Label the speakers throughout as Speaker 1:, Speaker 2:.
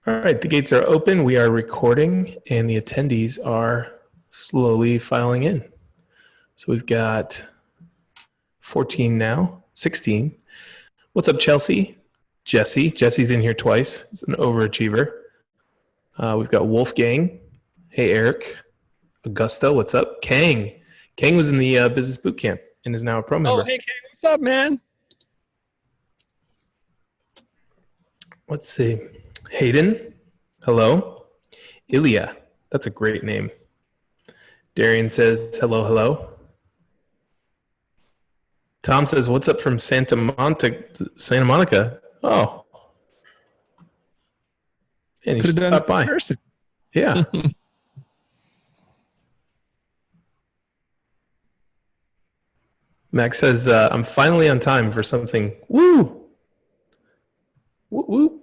Speaker 1: All right, the gates are open. We are recording, and the attendees are slowly filing in. So we've got 14 now, 16. What's up, Chelsea? Jesse. Jesse's in here twice. He's an overachiever. We've got Wolfgang. Hey, Eric. Augusta, what's up? Kang. Kang was in the business boot camp and is now a pro member.
Speaker 2: Oh, hey, Kang, what's up, man?
Speaker 1: Let's see. Hayden, hello. Ilya, that's a great name. Darian says, hello, hello. Tom says, what's up from Santa Monica? Oh. And
Speaker 2: Could have done
Speaker 1: stopped
Speaker 2: it in
Speaker 1: by.
Speaker 2: person.
Speaker 1: Yeah. Max says, I'm finally on time for something. Woo! Woo woo.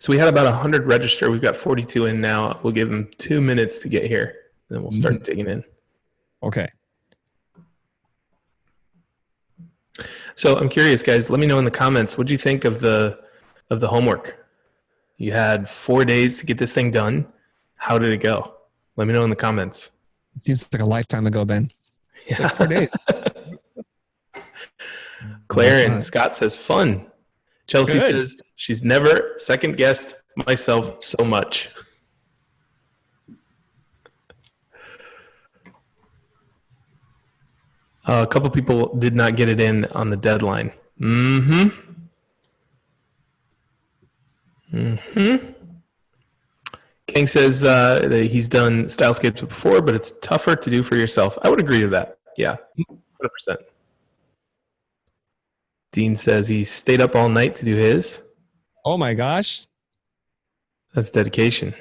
Speaker 1: So we had about 100 register. We've got 42 in now. We'll give them 2 minutes to get here. Then we'll start digging in.
Speaker 2: Okay.
Speaker 1: So I'm curious, guys. Let me know in the comments. What do you think of the homework? You had 4 days to get this thing done. How did it go? Let me know in the comments.
Speaker 2: Seems like a lifetime ago, Ben.
Speaker 1: Yeah.
Speaker 2: Like 4 days.
Speaker 1: Claire and Scott says fun. Chelsea
Speaker 2: Good.
Speaker 1: says she's never second guessed myself so much. A couple people did not get it in on the deadline. King says that he's done Stylescapes before, but it's tougher to do for yourself. I would agree to that. Yeah, 100%. Dean says he stayed up all night to do his.
Speaker 2: Oh, my gosh.
Speaker 1: That's dedication.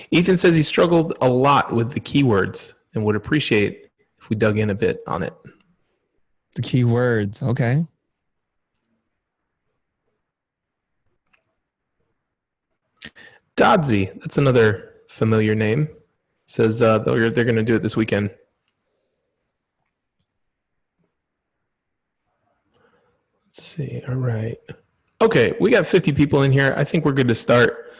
Speaker 1: Ethan says he struggled a lot with the keywords and would appreciate if we dug in a bit on it.
Speaker 2: The keywords. Okay.
Speaker 1: Dodsy, that's another familiar name. Says they're going to do it this weekend. Let's see. All right. Okay, we got 50 people in here. I think we're good to start.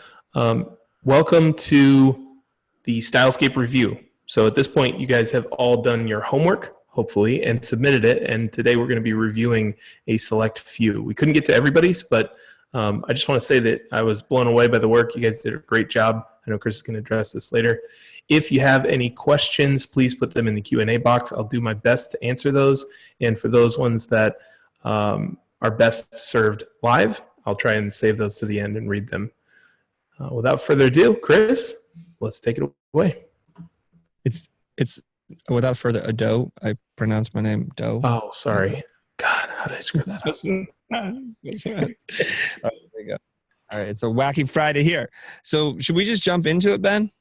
Speaker 1: Welcome to the Stylescape review. So at this point, you guys have all done your homework, hopefully, and submitted it. And today we're going to be reviewing a select few. We couldn't get to everybody's, but I just want to say that I was blown away by the work. You guys did a great job. I know Chris is going to address this later. If you have any questions, please put them in the Q&A box. I'll do my best to answer those. And for those ones that are best served live, I'll try and save those to the end and read them. Without further ado, Chris, let's take it away.
Speaker 2: It's without further ado, I pronounce my name Doe.
Speaker 1: Oh, sorry. God, how did I screw that up?
Speaker 2: All right, there you go. All right, it's a wacky Friday here. So should we just jump into it, Ben?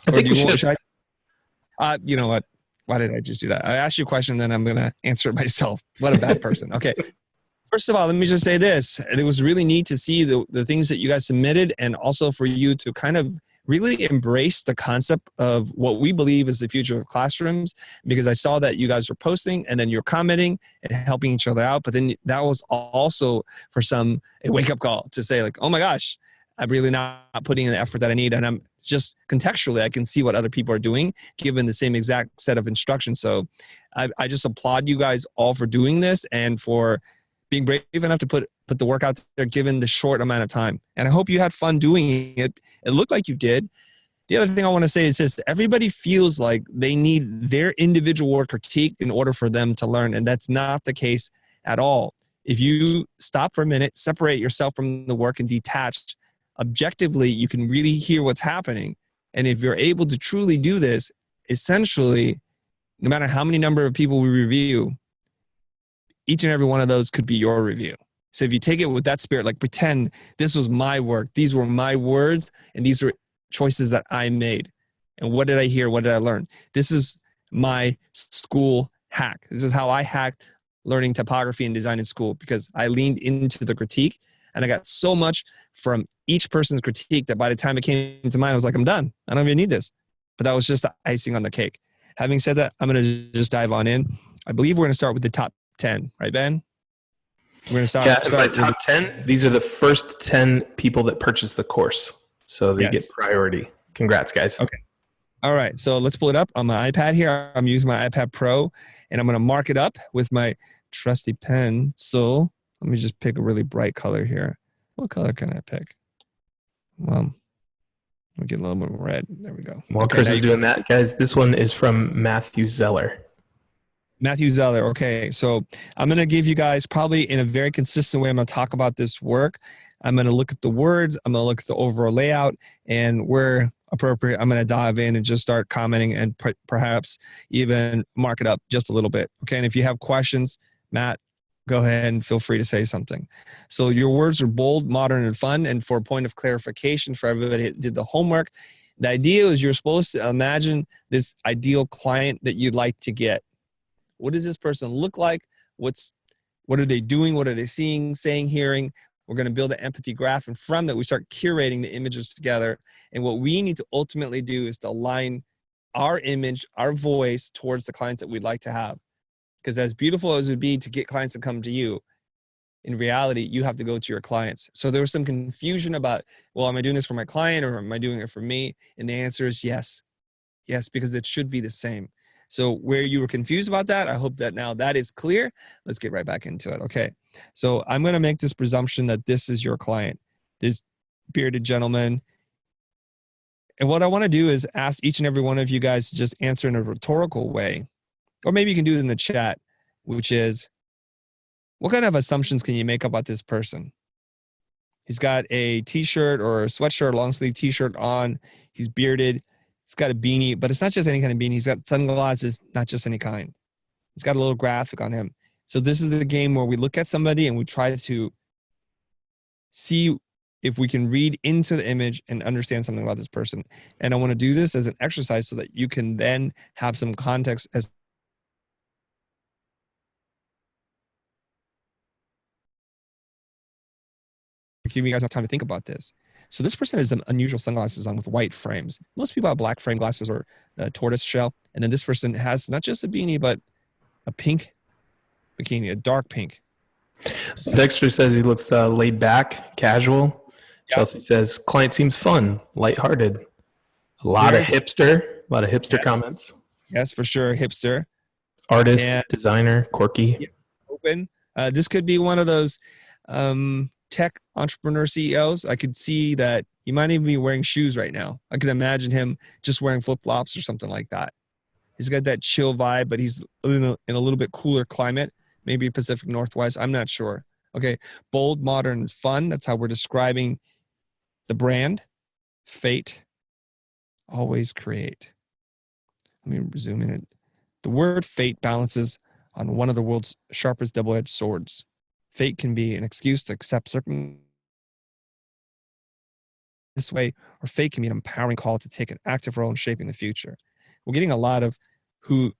Speaker 1: I think we should.
Speaker 2: You know what? Why did I just do that? I asked you a question, then I'm going to answer it myself. What a bad person. Okay. First of all, let me just say this. It was really neat to see the things that you guys submitted, and also for you to kind of really embrace the concept of what we believe is the future of classrooms, because I saw that you guys were posting and then you're commenting and helping each other out. But then that was also for some a wake-up call to say like, oh my gosh, I'm really not putting in the effort that I need. And I'm just contextually, I can see what other people are doing given the same exact set of instructions. So I just applaud you guys all for doing this and for being brave enough to put the work out there given the short amount of time. And I hope you had fun doing it. It looked like you did. The other thing I want to say is this: everybody feels like they need their individual work critiqued in order for them to learn. And that's not the case at all. If you stop for a minute, separate yourself from the work and detach objectively, you can really hear what's happening. And if you're able to truly do this, essentially, no matter how many number of people we review, each and every one of those could be your review. So if you take it with that spirit, like pretend this was my work, these were my words, and these were choices that I made. And what did I hear? What did I learn? This is my school hack. This is how I hacked learning typography and design in school, because I leaned into the critique and I got so much from each person's critique that by the time it came to mine, I was like, I'm done. I don't even need this. But that was just the icing on the cake. Having said that, I'm going to just dive on in. I believe we're going to start with the top 10, right, Ben? We're going to
Speaker 1: Yeah, and by
Speaker 2: start with
Speaker 1: top 10, these are the first 10 people that purchase the course. So they get
Speaker 2: Yes.
Speaker 1: priority. Congrats, guys.
Speaker 2: Okay. All right. So let's pull it up on my iPad here. I'm using my iPad Pro, and I'm going to mark it up with my trusty pen. So let me just pick a really bright color here. What color can I pick? Well, we get a little bit of red. There we go.
Speaker 1: While Chris is doing that, guys, this one is from Matthew Zeller.
Speaker 2: Matthew Zeller. Okay. So I'm going to give you guys probably in a very consistent way. I'm going to talk about this work. I'm going to look at the words. I'm going to look at the overall layout, and where appropriate, I'm going to dive in and just start commenting and perhaps even mark it up just a little bit. Okay. And if you have questions, Matt, go ahead and feel free to say something. So your words are bold, modern, and fun. And for a point of clarification for everybody that did the homework, the idea is you're supposed to imagine this ideal client that you'd like to get. What does this person look like? What are they doing? What are they seeing, saying, hearing? We're going to build an empathy graph, and from that, we start curating the images together. And what we need to ultimately do is to align our image, our voice towards the clients that we'd like to have. Because as beautiful as it would be to get clients to come to you, in reality, you have to go to your clients. So there was some confusion about, well, am I doing this for my client or am I doing it for me? And the answer is yes. Yes, because it should be the same. So where you were confused about that, I hope that now that is clear. Let's get right back into it. Okay. So I'm going to make this presumption that this is your client, this bearded gentleman. And what I want to do is ask each and every one of you guys to just answer in a rhetorical way, or maybe you can do it in the chat, which is, what kind of assumptions can you make about this person? He's got a t-shirt or a sweatshirt, long sleeve t-shirt on. He's bearded. He's got a beanie, but it's not just any kind of beanie. He's got sunglasses, not just any kind. He's got a little graphic on him. So this is the game where we look at somebody and we try to see if we can read into the image and understand something about this person. And I want to do this as an exercise so that you can then have some context as giving you guys enough time to think about this. So this person has some unusual sunglasses on with white frames. Most people have black frame glasses or tortoise shell. And then this person has not just a beanie, but a pink bikini, a dark pink.
Speaker 1: So Dexter says he looks laid back, casual.
Speaker 2: Yeah.
Speaker 1: Chelsea says client seems fun, lighthearted. A lot of hipster comments.
Speaker 2: Yes, for sure. Hipster.
Speaker 1: Artist, designer, quirky.
Speaker 2: Yeah, open. This could be one of those tech entrepreneur CEOs. I could see that he might even be wearing shoes right now. I could imagine him just wearing flip-flops or something like that. He's got that chill vibe, but he's in a little bit cooler climate, maybe Pacific Northwest. I'm not sure. Okay, bold, modern, fun. That's how we're describing the brand. Fate, always create. Let me zoom in. The word fate balances on one of the world's sharpest double-edged swords. Fate can be an excuse to accept certain this way, or fate can be an empowering call to take an active role in shaping the future. We're getting a lot of who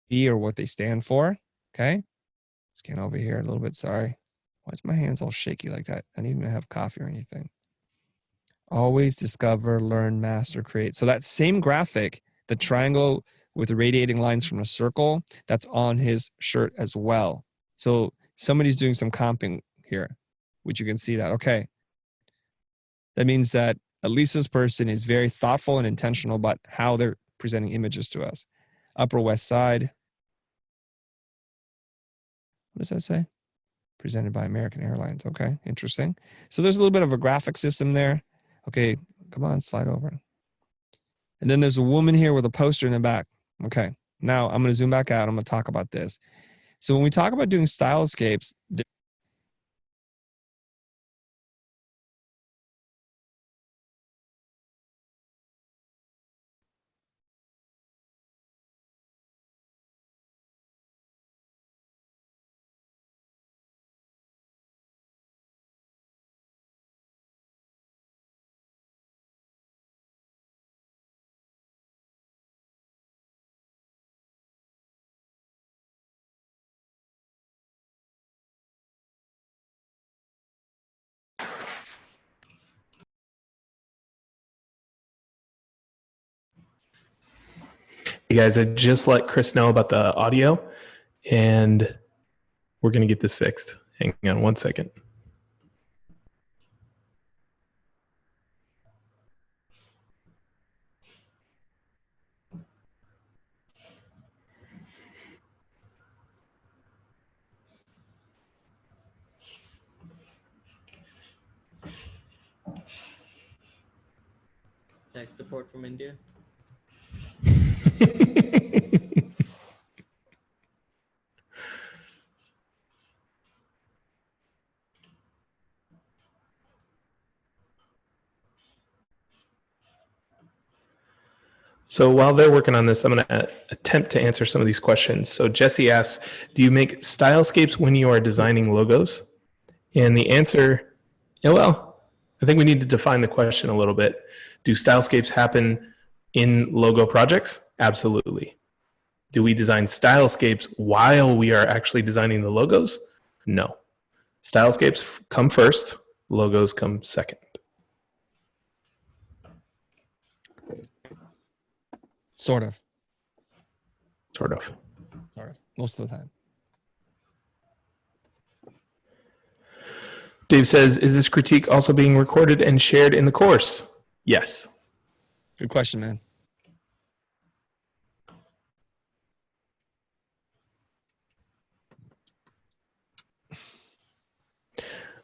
Speaker 2: be or what they stand for. Okay. Scan over here a little bit. Sorry. Why is my hands all shaky like that? I didn't even have coffee or anything. Always discover, learn, master, create. So that same graphic, the triangle with the radiating lines from a circle, that's on his shirt as well. So somebody's doing some comping here, which you can see that. Okay. That means that at least this person is very thoughtful and intentional about how they're presenting images to us. Upper West Side. What does that say? Presented by American Airlines. Okay, interesting. So there's a little bit of a graphic system there. Okay, come on, slide over. And then there's a woman here with a poster in the back. Okay, now I'm going to zoom back out. I'm going to talk about this. So when we talk about doing stylescapes,
Speaker 1: You guys, I just let Chris know about the audio, and We're going to get this fixed. Hang on one second.
Speaker 3: Tech support from India.
Speaker 1: So while they're working on this, I'm going to attempt to answer some of these questions. So Jesse asks, do you make stylescapes when you are designing logos? And the answer, yeah, well, I think we need to define the question a little bit. Do stylescapes happen in logo projects? Absolutely. Do we design stylescapes while we are actually designing the logos? No. Stylescapes come first, logos come second.
Speaker 2: Sort of.
Speaker 1: Sort of.
Speaker 2: Most of the time.
Speaker 1: Dave says, is this critique also being recorded and shared in the course? Yes.
Speaker 2: Good question, man.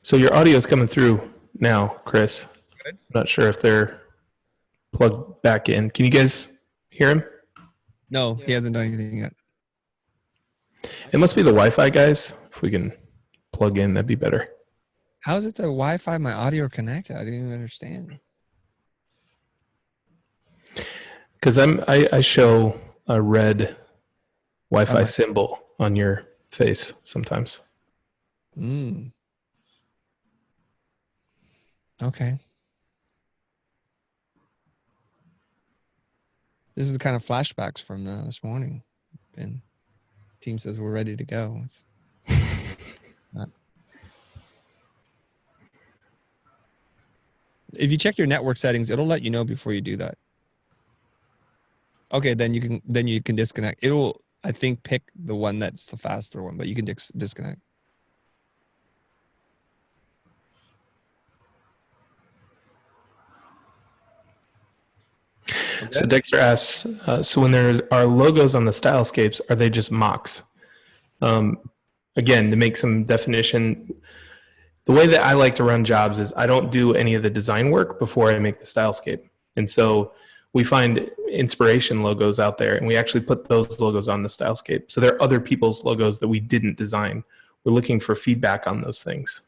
Speaker 1: So your audio is coming through now, Chris.
Speaker 2: Good.
Speaker 1: I'm not sure if they're plugged back in. Can you guys hear him?
Speaker 2: No, he hasn't done anything yet.
Speaker 1: It must be the Wi-Fi, guys. If we can plug in, that'd be better.
Speaker 2: How is it the Wi-Fi my audio connected? I didn't even understand.
Speaker 1: Because I show a red Wi-Fi symbol on your face sometimes.
Speaker 2: Okay. This is kind of flashbacks from this morning. And team says we're ready to go. It's not. If you check your network settings, it'll let you know before you do that. Okay, then you can disconnect. It'll, I think, pick the one that's the faster one, but you can disconnect.
Speaker 1: Okay. So Dexter asks, so when there are logos on the stylescapes, are they just mocks? Again, to make some definition, the way that I like to run jobs is I don't do any of the design work before I make the stylescape. And so we find inspiration logos out there, and we actually put those logos on the stylescape. So there are other people's logos that we didn't design. We're looking for feedback on those things.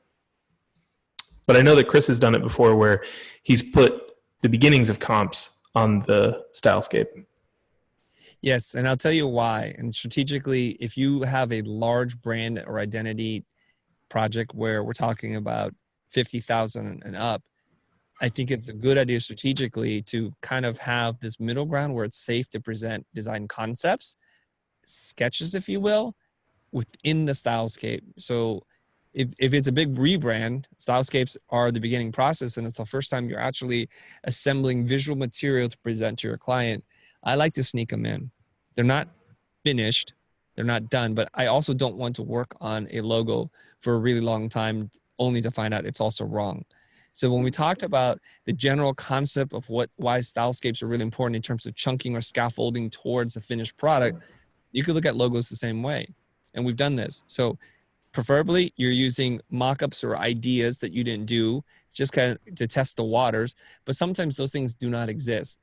Speaker 1: But I know that Chris has done it before where he's put the beginnings of comps on the stylescape.
Speaker 2: Yes, and I'll tell you why. And strategically, if you have a large brand or identity project where we're talking about 50,000 and up, I think it's a good idea strategically to kind of have this middle ground where it's safe to present design concepts, sketches, if you will, within the stylescape. So if it's a big rebrand, stylescapes are the beginning process, and it's the first time you're actually assembling visual material to present to your client. I like to sneak them in. They're not finished, they're not done, but I also don't want to work on a logo for a really long time only to find out it's also wrong. So when we talked about the general concept of why stylescapes are really important in terms of chunking or scaffolding towards the finished product, you could look at logos the same way. And we've done this. So preferably you're using mock-ups or ideas that you didn't do just kind of to test the waters, but sometimes those things do not exist.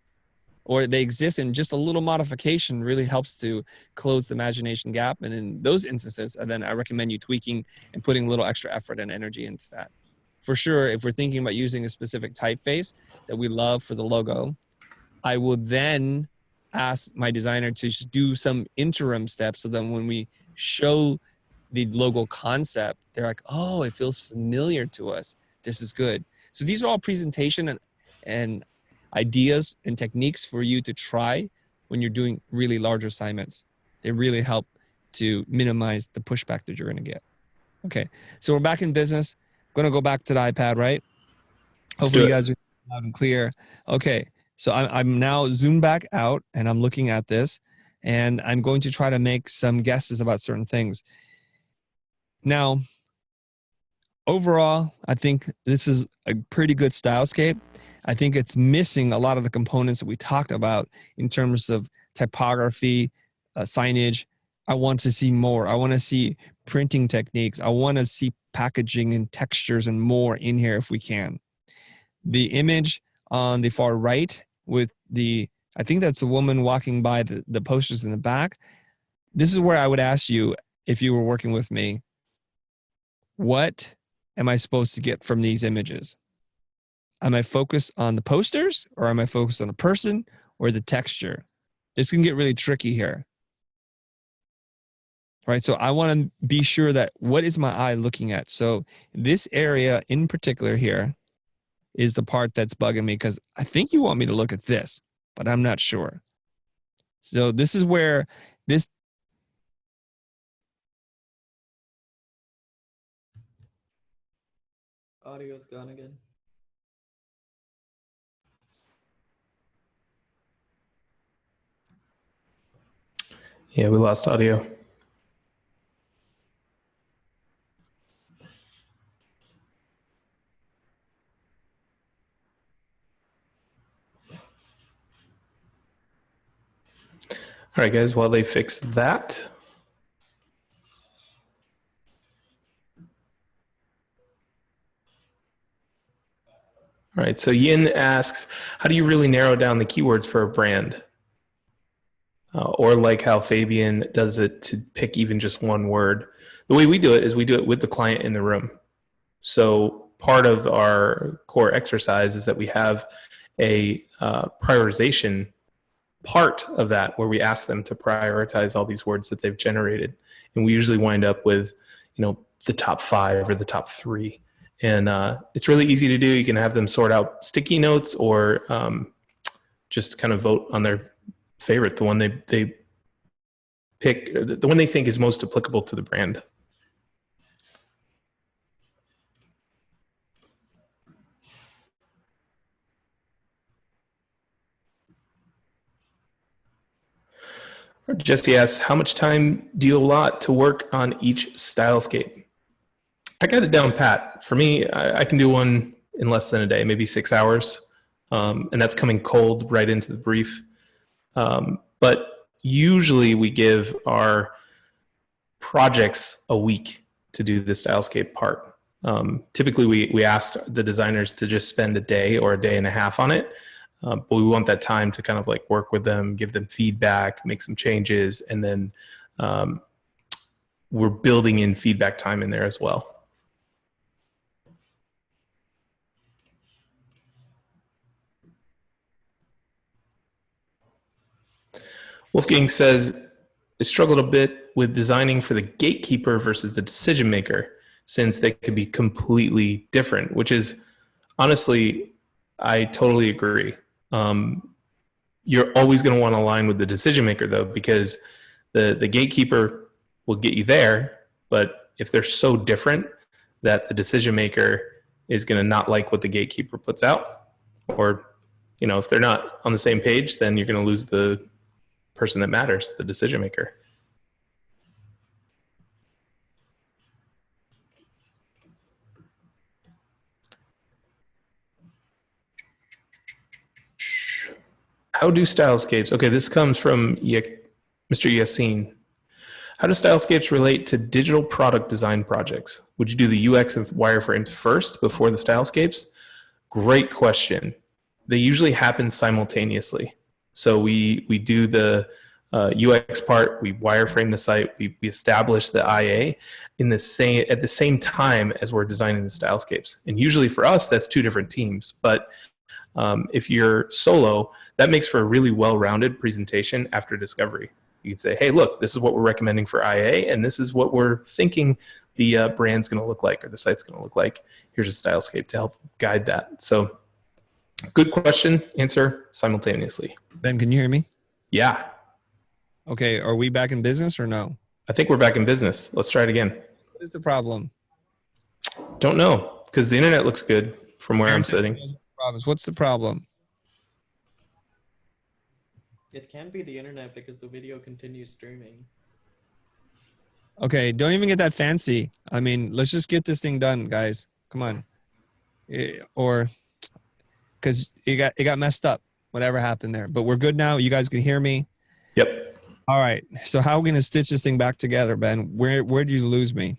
Speaker 2: Or they exist and just a little modification really helps to close the imagination gap. And in those instances, then I recommend you tweaking and putting a little extra effort and energy into that. For sure, if we're thinking about using a specific typeface that we love for the logo, I will then ask my designer to just do some interim steps so that when we show the logo concept, they're like, oh, it feels familiar to us. This is good. So these are all presentation and ideas and techniques for you to try when you're doing really large assignments. They really help to minimize the pushback that you're going to get. Okay, so we're back in business. I'm going to go back to the iPad, right? Hopefully you guys are loud and clear. Okay, so I'm now zoomed back out and I'm looking at this and I'm going to try to make some guesses about certain things. Now, overall, I think this is a pretty good stylescape. I think it's missing a lot of the components that we talked about in terms of typography, signage. I want to see more. I want to see printing techniques. I want to see packaging and textures and more in here if we can. The image on the far right with I think that's a woman walking by the posters in the back. This is where I would ask you, if you were working with me, what am I supposed to get from these images? Am I focused on the posters, or am I focused on the person or the texture? This can get really tricky here. Right? So I want to be sure that what is my eye looking at? So this area in particular here is the part that's bugging me, because I think you want me to look at this, but I'm not sure. So this is where this
Speaker 3: Audio's gone again.
Speaker 1: Yeah, we lost audio. All right, guys, while they fix that. All right, so Yin asks, how do you really narrow down the keywords for a brand? Or like how Fabian does it to pick even just one word. The way we do it is we do it with the client in the room. So part of our core exercise is that we have a prioritization part of that where we ask them to prioritize all these words that they've generated. And we usually wind up with, the top 5 or the top 3. And it's really easy to do. You can have them sort out sticky notes, or just kind of vote on their favorite, the one they pick, the one they think is most applicable to the brand. Jesse asks, how much time do you allot to work on each stylescape? I got it down pat. For me, I can do one in less than a day, maybe 6 hours. And that's coming cold right into the brief. But usually we give our projects a week to do the stylescape part. Typically we asked the designers to just spend a day or a day and a half on it. But we want that time to kind of like work with them, give them feedback, make some changes, and then we're building in feedback time in there as well. Wolfgang says, I struggled a bit with designing for the gatekeeper versus the decision maker, since they could be completely different, which is honestly, I totally agree. You're always going to want to align with the decision maker, though, because the gatekeeper will get you there. But if they're so different that the decision maker is going to not like what the gatekeeper puts out, or if they're not on the same page, then you're going to lose the person that matters, the decision maker. How do stylescapes, okay, this comes from Mr. Yassin. How do stylescapes relate to digital product design projects? Would you do the UX and wireframes first before the stylescapes? Great question. They usually happen simultaneously. So we do the UX part, we wireframe the site, we establish the IA at the same time as we're designing the stylescapes. And usually for us, that's 2 different teams. But if you're solo, that makes for a really well-rounded presentation after discovery. You can say, hey, look, this is what we're recommending for IA, and this is what we're thinking the brand's going to look like, or the site's going to look like. Here's a stylescape to help guide that. So good question, answer simultaneously.
Speaker 2: Ben, can you hear me?
Speaker 1: Yeah.
Speaker 2: Okay, are we back in business or no?
Speaker 1: I think we're back in business. Let's try it again.
Speaker 2: What is the problem?
Speaker 1: Don't know, because the internet looks good from where I'm sitting.
Speaker 2: What's the problem?
Speaker 3: It can't be the internet because the video continues streaming.
Speaker 2: Okay, don't even get that fancy. I mean, let's just get this thing done, guys. Come on. Or because it got messed up, whatever happened there. But we're good now. You guys can hear me.
Speaker 1: Yep.
Speaker 2: All right. So how are we gonna stitch this thing back together, Ben? Where did you lose me?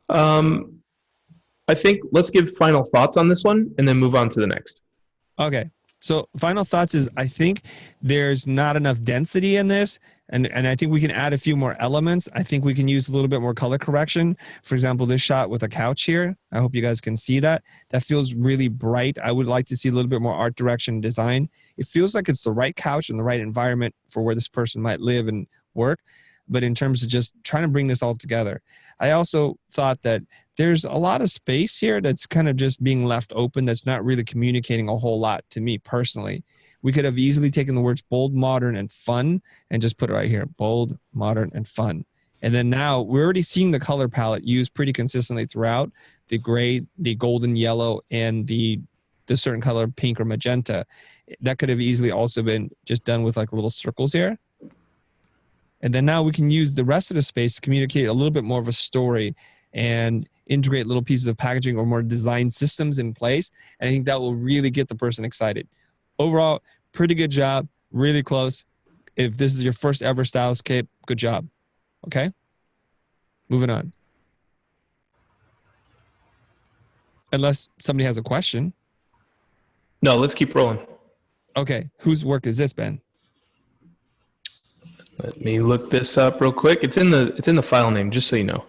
Speaker 1: Um, I think let's give final thoughts on this one and then move on to the next.
Speaker 2: Okay. So final thoughts is I think there's not enough density in this. And I think we can add a few more elements. I think we can use a little bit more color correction. For example, this shot with a couch here. I hope you guys can see that. That feels really bright. I would like to see a little bit more art direction design. It feels like it's the right couch and the right environment for where this person might live and work. But in terms of just trying to bring this all together, I also thought that there's a lot of space here that's kind of just being left open that's not really communicating a whole lot to me personally. We could have easily taken the words bold, modern, and fun and just put it right here, bold, modern, and fun. And then now we're already seeing the color palette used pretty consistently throughout, the gray, the golden yellow, and the certain color pink or magenta. That could have easily also been just done with like little circles here. And then now we can use the rest of the space to communicate a little bit more of a story and integrate little pieces of packaging or more design systems in place. And I think that will really get the person excited. Overall, pretty good job, really close. If this is your first ever Stylescape, good job. Okay? Moving on. Unless somebody has a question.
Speaker 1: No, let's keep rolling.
Speaker 2: Okay, whose work is this, Ben?
Speaker 1: Let me look this up real quick. It's in the file name, just so you know.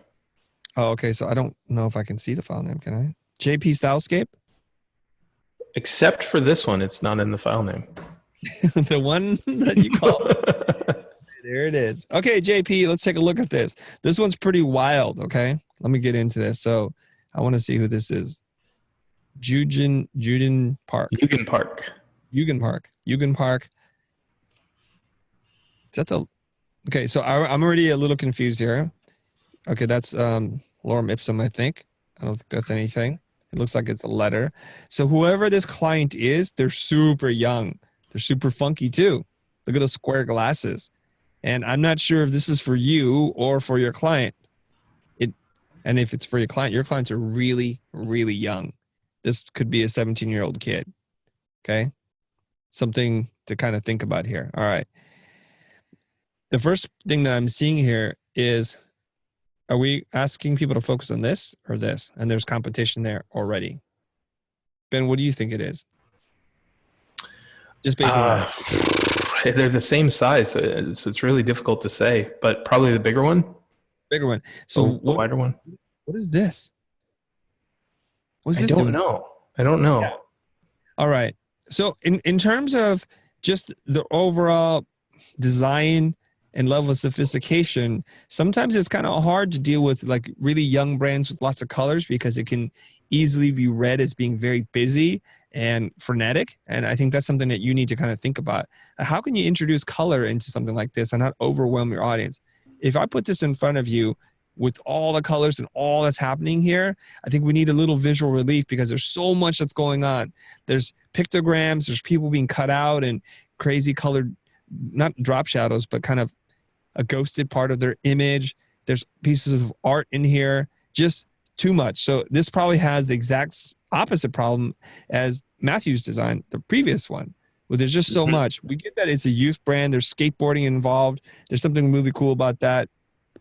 Speaker 2: Oh, okay, so I don't know if I can see the file name, can I? JP Stylescape?
Speaker 1: Except for this one, it's not in the file name.
Speaker 2: The one that you call. There it is. Okay, JP, let's take a look at this. This one's pretty wild, okay? Let me get into this. So I want to see who this is. Juden Park.
Speaker 1: Eugen Park.
Speaker 2: Eugen Park. Eugen Park. Is that the... Okay, so I'm already a little confused here. Okay, that's lorem ipsum, I think. I don't think that's anything. It looks like it's a letter. So whoever this client is, they're super young. They're super funky too. Look at those square glasses. And I'm not sure if this is for you or for your client. And if it's for your clients are really, really young. This could be a 17-year-old kid. Okay? Something to kind of think about here. All right. The first thing that I'm seeing here is, are we asking people to focus on this or this? And there's competition there already. Ben, what do you think it is? Just based on that.
Speaker 1: They're the same size, so it's really difficult to say, but probably the bigger one.
Speaker 2: Bigger one. So
Speaker 1: the wider one.
Speaker 2: What is this? What's this
Speaker 1: I don't
Speaker 2: doing?
Speaker 1: know. I don't know.
Speaker 2: Yeah. All right. So in terms of just the overall design and level of sophistication, sometimes it's kind of hard to deal with like really young brands with lots of colors because it can easily be read as being very busy and frenetic. And I think that's something that you need to kind of think about. How can you introduce color into something like this and not overwhelm your audience? If I put this in front of you with all the colors and all that's happening here, I think we need a little visual relief because there's so much that's going on. There's pictograms, there's people being cut out and crazy colored, not drop shadows, but kind of a ghosted part of their image. There's pieces of art in here, just too much. So this probably has the exact opposite problem as Matthew's design, the previous one, where there's just so much. We get that it's a youth brand. There's skateboarding involved. There's something really cool about that.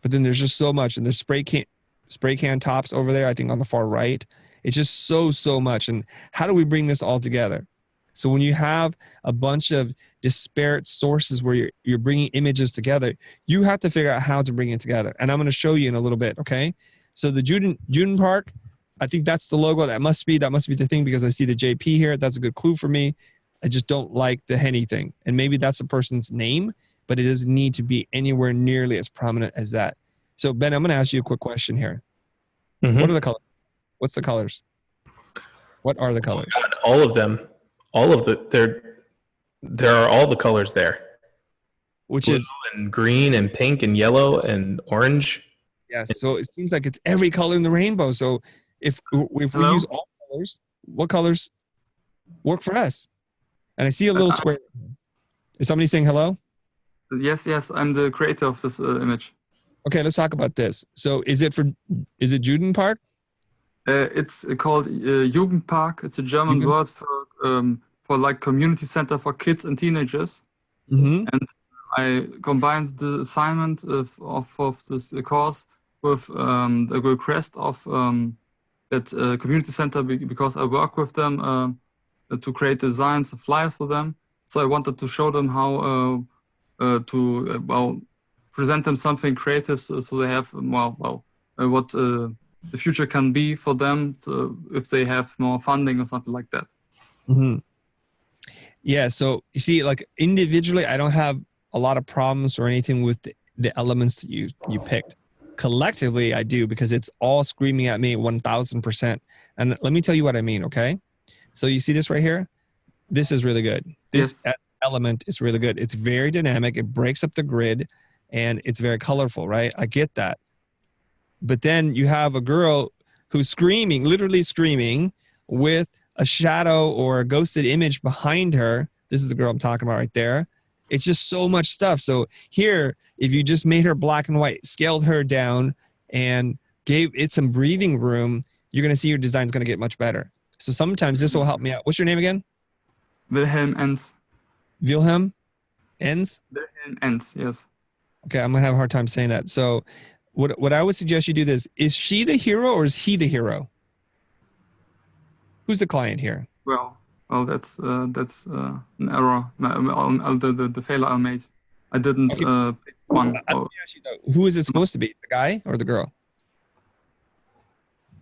Speaker 2: But then there's just so much. And there's spray can tops over there, I think on the far right. It's just so much. And how do we bring this all together? So when you have a bunch of disparate sources where you're bringing images together, you have to figure out how to bring it together. And I'm going to show you in a little bit, okay? So the Juden Park, I think that's the logo. That must be the thing because I see the JP here. That's a good clue for me. I just don't like the Henny thing. And maybe that's a person's name, but it doesn't need to be anywhere nearly as prominent as that. So Ben, I'm going to ask you a quick question here.
Speaker 1: Mm-hmm.
Speaker 2: What are the colors? What's the colors? What are the colors?
Speaker 1: Oh God, all of them. There are all the colors there.
Speaker 2: Which
Speaker 1: Blue
Speaker 2: is
Speaker 1: and green and pink and yellow and orange.
Speaker 2: yes. So it seems like it's every color in the rainbow. So if we use all colors, what colors work for us? And I see a little square. Is somebody saying hello?
Speaker 3: Yes, I'm the creator of this image.
Speaker 2: Okay, let's talk about this. So is it Juden Park?
Speaker 3: It's called Jugendpark. It's a German
Speaker 2: Jugend-
Speaker 3: word for like community center for kids and teenagers.
Speaker 2: Mm-hmm.
Speaker 3: And I combined the assignment of this course with the request of that community center because I work with them to create designs, a flyer for them. So I wanted to show them how to present them something creative so they have what the future can be for them if they have more funding or something like that.
Speaker 2: Mm-hmm. Yeah. So you see, like individually, I don't have a lot of problems or anything with the elements that you picked. Collectively, I do because it's all screaming at me 1000%. And let me tell you what I mean. Okay. So you see this right here? This is really good. This
Speaker 3: Yes.
Speaker 2: element is really good. It's very dynamic. It breaks up the grid and it's very colorful, right? I get that. But then you have a girl who's screaming, literally screaming with a shadow or a ghosted image behind her. This is the girl I'm talking about right there. It's just so much stuff. So here, if you just made her black and white, scaled her down and gave it some breathing room, you're going to see your design's going to get much better. So sometimes this will help me out. What's your name again?
Speaker 3: Wilhelm Enz.
Speaker 2: Wilhelm Enz?
Speaker 3: Wilhelm Enz, yes.
Speaker 2: Okay, I'm going to have a hard time saying that. So what I would suggest you do this, is she the hero or is he the hero? Who's the client here?
Speaker 3: Well, that's an error. The failure I made. I didn't pick one.
Speaker 2: Let me ask you though, who is it supposed to be, the guy or the girl?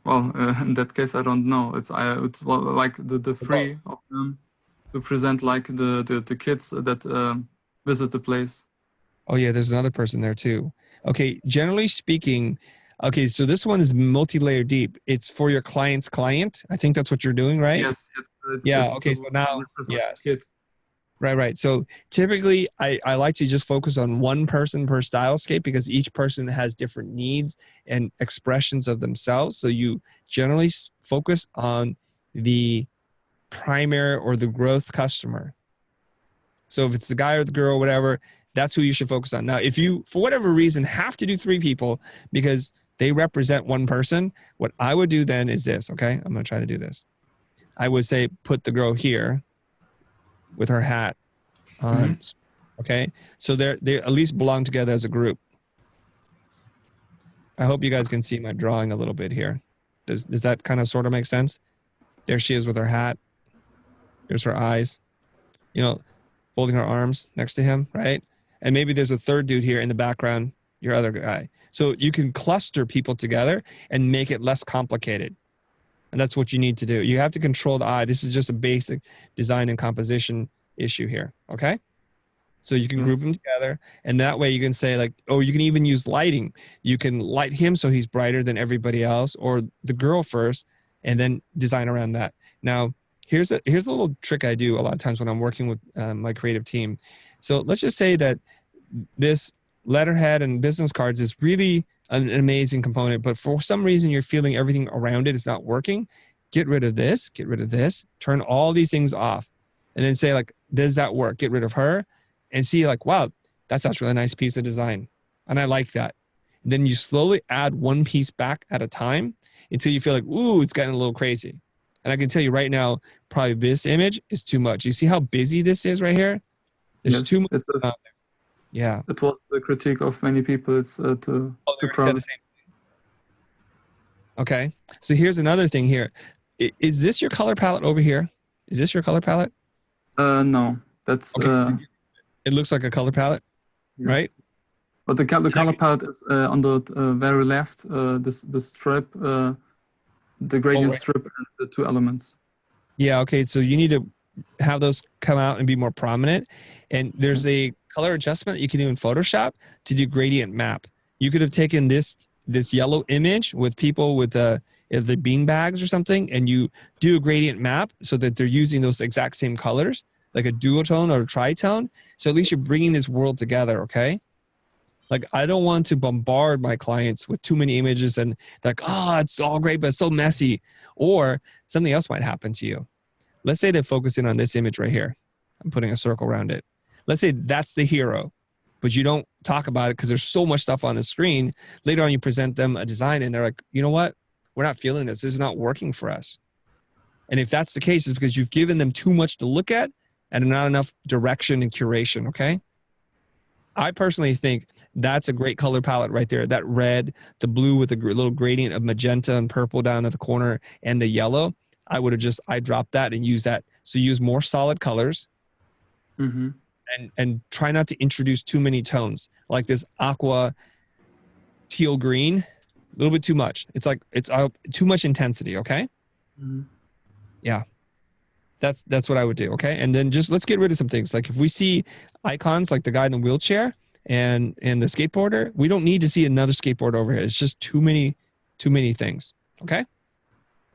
Speaker 3: Well, in that case, I don't know. It's like the three of them to present like the kids that visit the place.
Speaker 2: Oh yeah, there's another person there too. Okay, generally speaking, okay, so this one is multi-layer deep. It's for your client's client. I think that's what you're doing, right?
Speaker 3: Yes.
Speaker 2: Yeah, okay,
Speaker 3: to
Speaker 2: so now,
Speaker 3: represent
Speaker 2: yes.
Speaker 3: kids.
Speaker 2: Right. So typically I like to just focus on one person per stylescape because each person has different needs and expressions of themselves. So you generally focus on the primary or the growth customer. So if it's the guy or the girl or whatever, that's who you should focus on. Now, if you, for whatever reason, have to do 3 people because they represent one person, what I would do then is this, okay? I'm going to try to do this. I would say put the girl here with her hat on, okay? So they at least belong together as a group. I hope you guys can see my drawing a little bit here. Does that kind of sort of make sense? There she is with her hat. There's her eyes, you know, folding her arms next to him, right? And maybe there's a third dude here in the background, your other guy. So you can cluster people together and make it less complicated. And that's what you need to do. You have to control the eye. This is just a basic design and composition issue here, okay? So you can group them together, and that way you can say like, oh, you can even use lighting. You can light him so he's brighter than everybody else, or the girl first, and then design around that. Now, here's a little trick I do a lot of times when I'm working with my creative team. So let's just say that this letterhead and business cards is really an amazing component, but for some reason you're feeling everything around it is not working. Get rid of this, turn all these things off, and then say like, does that work? Get rid of her and see like, wow, that's actually a really nice piece of design. And I like that. And then you slowly add one piece back at a time until you feel like, ooh, it's getting a little crazy. And I can tell you right now, probably this image is too much. You see how busy this is right here? There's too much. Yeah.
Speaker 3: It was the critique of many people. It's too crowded.
Speaker 2: Okay. So here's another thing here. Is this your color palette over here? Is this your color palette?
Speaker 3: No, that's.
Speaker 2: Okay. It looks like a color palette, yes. Right?
Speaker 3: But the color palette is on the very left. The strip, the gradient strip, and the 2 elements.
Speaker 2: Yeah. Okay. So you need to have those come out and be more prominent. And there's a color adjustment that you can do in Photoshop to do gradient map. You could have taken this yellow image with people with if they're bean bags or something, and you do a gradient map so that they're using those exact same colors, like a duotone or a tritone. So at least you're bringing this world together, okay? Like I don't want to bombard my clients with too many images and like, oh, it's all great, but it's so messy. Or something else might happen to you. Let's say they're focusing on this image right here. I'm putting a circle around it. Let's say that's the hero. but you don't talk about it because there's so much stuff on the screen. Later on, you present them a design and they're like, you know what? We're not feeling this. This is not working for us. And if that's the case, it's because you've given them too much to look at and not enough direction and curation, okay? I personally think that's a great color palette right there. That red, the blue with a little gradient of magenta and purple down at the corner, and the yellow. I dropped that and used that. So use more solid colors.
Speaker 4: Mm-hmm.
Speaker 2: And try not to introduce too many tones, like this aqua teal green, a little bit too much. It's like it's too much intensity. Okay.
Speaker 4: Mm-hmm.
Speaker 2: Yeah, that's what I would do. Okay, and then just let's get rid of some things. Like if we see icons like the guy in the wheelchair and the skateboarder, we don't need to see another skateboard over here. It's just too many things. Okay.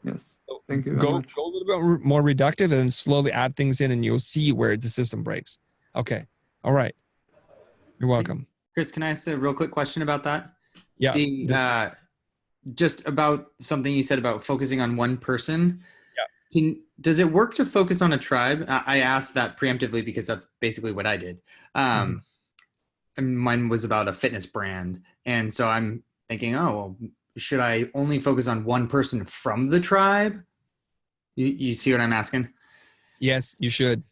Speaker 3: Yes. Thank you very much.
Speaker 2: Go a little bit more reductive and then slowly add things in, and you'll see where the system breaks. Okay. All right. You're welcome.
Speaker 4: Chris, can I ask a real quick question about that?
Speaker 2: Yeah.
Speaker 4: Just about something you said about focusing on one person.
Speaker 2: Yeah.
Speaker 4: Does it work to focus on a tribe? I asked that preemptively because that's basically what I did. And mine was about a fitness brand. And so I'm thinking, oh, well, should I only focus on one person from the tribe? You see what I'm asking?
Speaker 2: Yes, you should.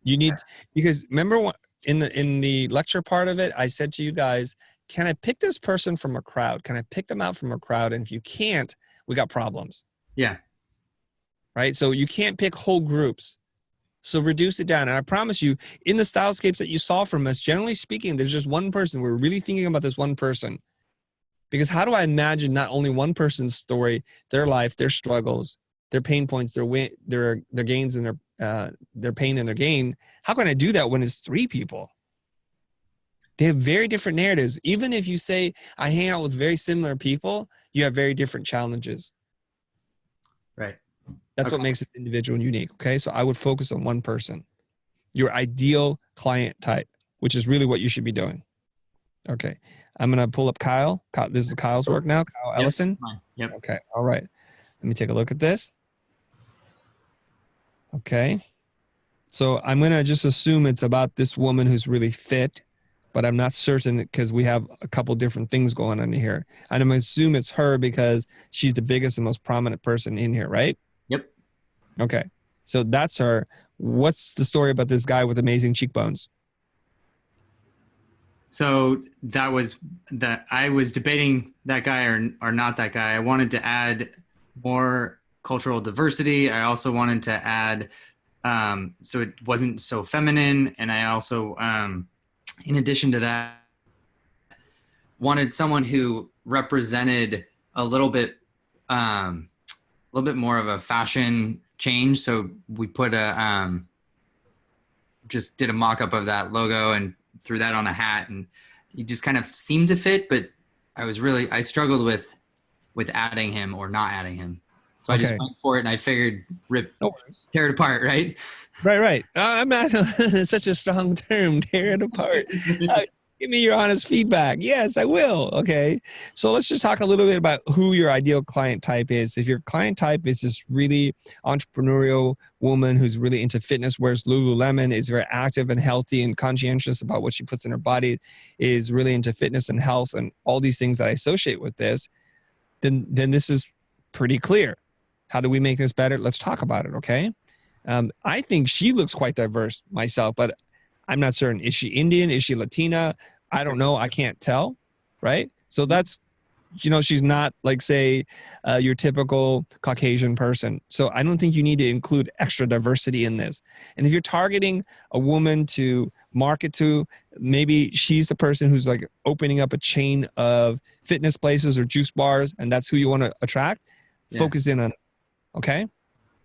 Speaker 2: You need, because remember what, in the lecture part of it, I said to you guys, can I pick this person from a crowd? Can I pick them out from a crowd? And if you can't, we got problems.
Speaker 4: Yeah.
Speaker 2: Right? So you can't pick whole groups. So reduce it down. And I promise you, in the stylescapes that you saw from us, generally speaking, there's just one person. We're really thinking about this one person. Because how do I imagine not only one person's story, their life, their struggles, their pain points, their gains and their pain and their gain? How can I do that when it's three people? They have very different narratives. Even if you say, I hang out with very similar people, you have very different challenges.
Speaker 4: Right.
Speaker 2: That's what makes it individual and unique. Okay. So I would focus on one person, your ideal client type, which is really what you should be doing. Okay. I'm going to pull up Kyle. This is Kyle's work now. Kyle Ellison.
Speaker 4: Yep.
Speaker 2: Okay. All right. Let me take a look at this. Okay. So I'm going to just assume it's about this woman who's really fit, but I'm not certain because we have a couple different things going on here. And I'm going to assume it's her because she's the biggest and most prominent person in here, right?
Speaker 4: Yep.
Speaker 2: Okay. So that's her. What's the story about this guy with amazing cheekbones?
Speaker 4: So that was that I was debating that guy or not that guy. I wanted to add more cultural diversity. I also wanted to add so it wasn't so feminine. And I also, in addition to that, wanted someone who represented a little bit more of a fashion change. So we put just did a mock-up of that logo and threw that on a hat, and he just kind of seemed to fit, but I struggled with adding him or not adding him. So I just went for it, and I figured tear it apart, right?
Speaker 2: Right. I'm not such a strong term, tear it apart. Give me your honest feedback. Yes, I will. Okay. So let's just talk a little bit about who your ideal client type is. If your client type is this really entrepreneurial woman who's really into fitness, whereas Lululemon is very active and healthy and conscientious about what she puts in her body, is really into fitness and health and all these things that I associate with this, then this is pretty clear. How do we make this better? Let's talk about it. Okay. I think she looks quite diverse myself, but I'm not certain. Is she Indian? Is she Latina? I don't know. I can't tell. Right. So that's, she's not like, say, your typical Caucasian person. So I don't think you need to include extra diversity in this. And if you're targeting a woman to market to, maybe she's the person who's like opening up a chain of fitness places or juice bars, and that's who you want to attract. Yeah. Focus in on. Okay.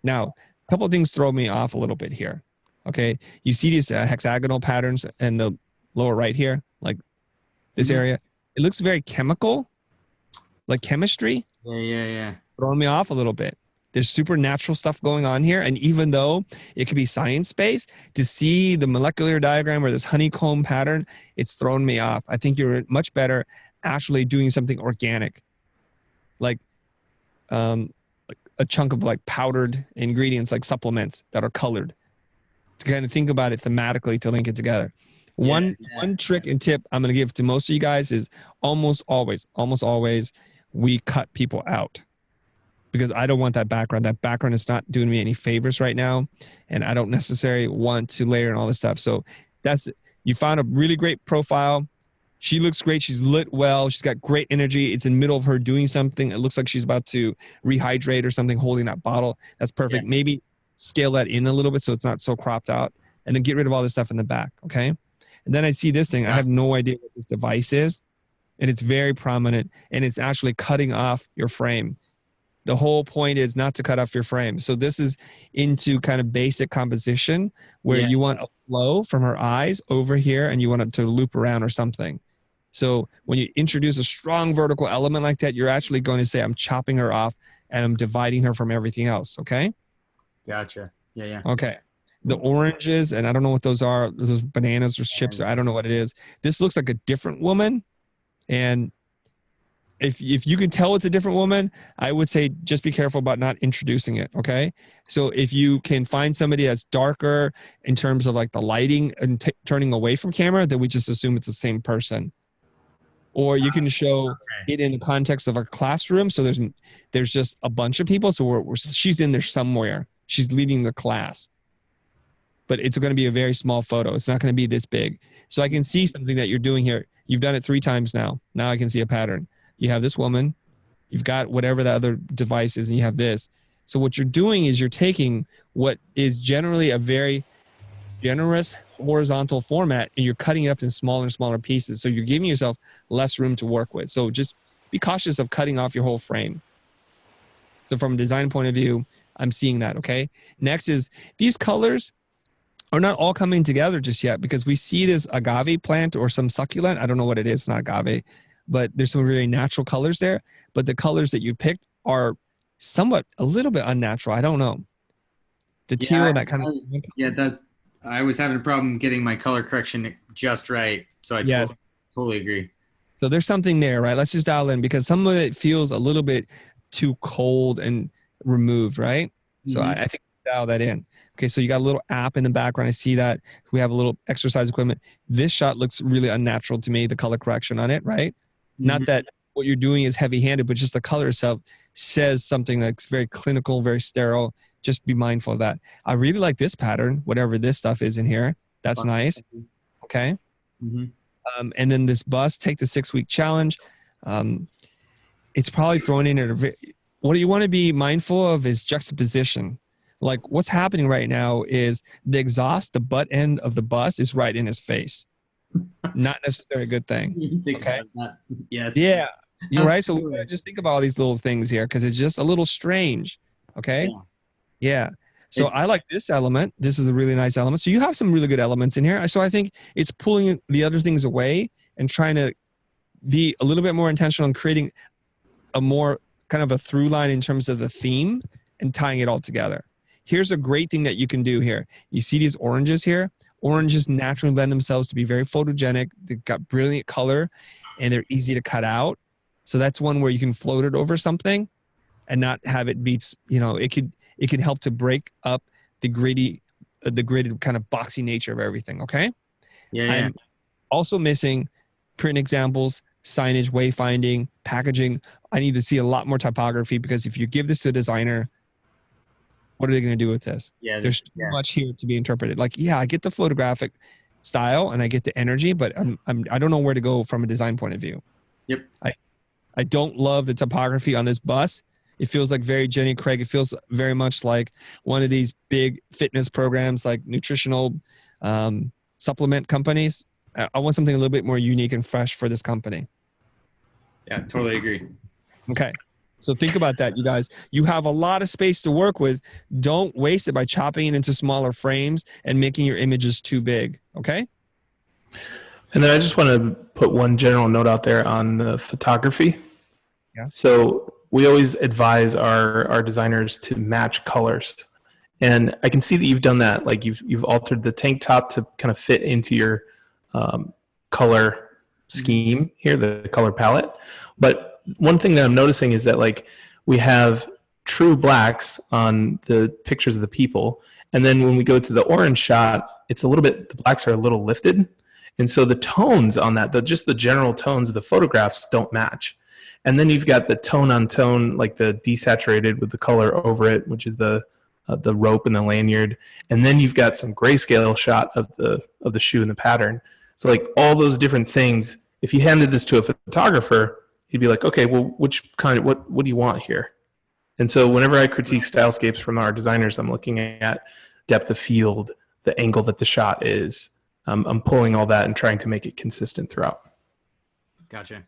Speaker 2: Now, a couple of things throw me off a little bit here. Okay. You see these hexagonal patterns in the lower right here, like this area. It looks very chemical, like chemistry.
Speaker 4: Yeah.
Speaker 2: Throwing me off a little bit. There's supernatural stuff going on here. And even though it could be science-based, to see the molecular diagram or this honeycomb pattern, it's thrown me off. I think you're much better actually doing something organic, like a chunk of like powdered ingredients, like supplements that are colored, to kind of think about it thematically to link it together. One
Speaker 4: Yeah.
Speaker 2: trick and tip I'm going to give to most of you guys is almost always we cut people out, because I don't want that background. That background is not doing me any favors right now, and I don't necessarily want to layer in all this stuff. So you found a really great profile. She looks great. She's lit well. She's got great energy. It's in the middle of her doing something. It looks like she's about to rehydrate or something, holding that bottle. That's perfect.
Speaker 4: Yeah.
Speaker 2: Maybe scale that in a little bit so it's not so cropped out, and then get rid of all this stuff in the back, okay? And then I see this thing. I have no idea what this device is, and it's very prominent, and it's actually cutting off your frame. The whole point is not to cut off your frame. So this is into kind of basic composition where you want a flow from her eyes over here, and you want it to loop around or something. So when you introduce a strong vertical element like that, you're actually going to say, I'm chopping her off and I'm dividing her from everything else. Okay.
Speaker 4: Gotcha. Yeah.
Speaker 2: Okay. The oranges, and I don't know what those are, those bananas or chips, or I don't know what it is. This looks like a different woman. And if you can tell it's a different woman, I would say just be careful about not introducing it. Okay. So if you can find somebody that's darker in terms of like the lighting and turning away from camera, then we just assume it's the same person. Or you can show it in the context of a classroom. So there's just a bunch of people. So she's in there somewhere. She's leading the class. But it's going to be a very small photo. It's not going to be this big. So I can see something that you're doing here. You've done it 3 times now. Now I can see a pattern. You have this woman. You've got whatever the other device is, and you have this. So what you're doing is you're taking what is generally a very generous horizontal format, and you're cutting it up in smaller and smaller pieces. So you're giving yourself less room to work with. So just be cautious of cutting off your whole frame. So from a design point of view, I'm seeing that, okay? Next is these colors are not all coming together just yet, because we see this agave plant or some succulent. I don't know what it is, not agave, but there's some really natural colors there. But the colors that you picked are somewhat a little bit unnatural. I don't know. The teal and that kind of.
Speaker 4: Yeah, I was having a problem getting my color correction just right. So I totally agree.
Speaker 2: So there's something there, right? Let's just dial in, because some of it feels a little bit too cold and removed, right? So I think dial that in. Okay, so you got a little app in the background. I see that. We have a little exercise equipment. This shot looks really unnatural to me, the color correction on it, right? Not that what you're doing is heavy-handed, but just the color itself says something that's very clinical, very sterile. Just be mindful of that. I really like this pattern, whatever this stuff is in here. That's nice. Okay. And then this bust, take the 6-week challenge. It's probably thrown in at what you want to be mindful of is juxtaposition. Like what's happening right now is the exhaust, the butt end of the bus is right in his face. Not necessarily a good thing. Okay.
Speaker 4: Yes.
Speaker 2: Yeah. You're right. So we gotta just think about all these little things here, because it's just a little strange. Okay. Yeah. So I like this element. This is a really nice element. So you have some really good elements in here. So I think it's pulling the other things away and trying to be a little bit more intentional in creating a more kind of a through line in terms of the theme and tying it all together. Here's a great thing that you can do here. You see these oranges here? Oranges naturally lend themselves to be very photogenic. They've got brilliant color and they're easy to cut out. So that's one where you can float it over something and not have it be, it could help to break up the gridded kind of boxy nature of everything. Okay.
Speaker 4: Yeah.
Speaker 2: I'm also missing print examples, signage, wayfinding, packaging. I need to see a lot more typography, because if you give this to a designer, what are they going to do with this?
Speaker 4: Yeah,
Speaker 2: there's too much here to be interpreted. Like, I get the photographic style and I get the energy, but I don't know where to go from a design point of view.
Speaker 4: Yep.
Speaker 2: I don't love the typography on this bus. It feels like very Jenny Craig. It feels very much like one of these big fitness programs, like nutritional supplement companies. I want something a little bit more unique and fresh for this company.
Speaker 4: Yeah, totally agree.
Speaker 2: Okay. So think about that, you guys. You have a lot of space to work with. Don't waste it by chopping it into smaller frames and making your images too big. Okay?
Speaker 1: And then I just want to put one general note out there on the photography.
Speaker 2: Yeah.
Speaker 1: So we always advise our designers to match colors. And I can see that you've done that. Like you've altered the tank top to kind of fit into your color scheme here, the color palette. But one thing that I'm noticing is that like we have true blacks on the pictures of the people. And then when we go to the orange shot, it's a little bit, the blacks are a little lifted. And so the tones on that, just the general tones of the photographs don't match. And then you've got the tone on tone, like the desaturated with the color over it, which is the rope and the lanyard. And then you've got some grayscale shot of the shoe and the pattern. So like all those different things, if you handed this to a photographer, he'd be like, okay, well, which kind of, what do you want here? And so whenever I critique stylescapes from our designers, I'm looking at depth of field, the angle that the shot is. I'm pulling all that and trying to make it consistent throughout.
Speaker 4: Gotcha.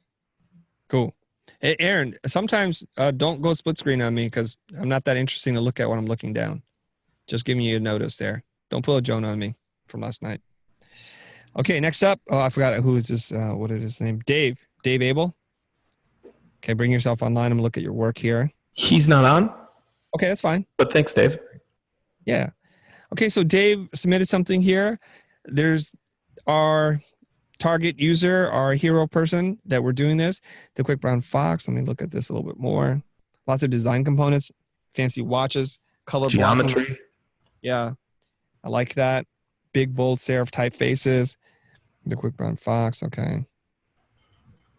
Speaker 2: Cool. Hey, Aaron, sometimes don't go split screen on me because I'm not that interesting to look at when I'm looking down. Just giving you a notice there. Don't pull a Joan on me from last night. Okay, next up. Oh, I forgot who is this. What is his name? Dave. Dave Abel. Okay, bring yourself online. I'm going to look at your work here.
Speaker 1: He's not on.
Speaker 2: Okay, that's fine.
Speaker 1: But thanks, Dave.
Speaker 2: Yeah. Okay, so Dave submitted something here. There's our target user, our hero person that we're doing this, the Quick Brown Fox. Let me look at this a little bit more. Lots of design components, fancy watches, color
Speaker 1: Geometry.
Speaker 2: blocking. Yeah, I like that. Big, bold serif typefaces. The Quick Brown Fox, okay.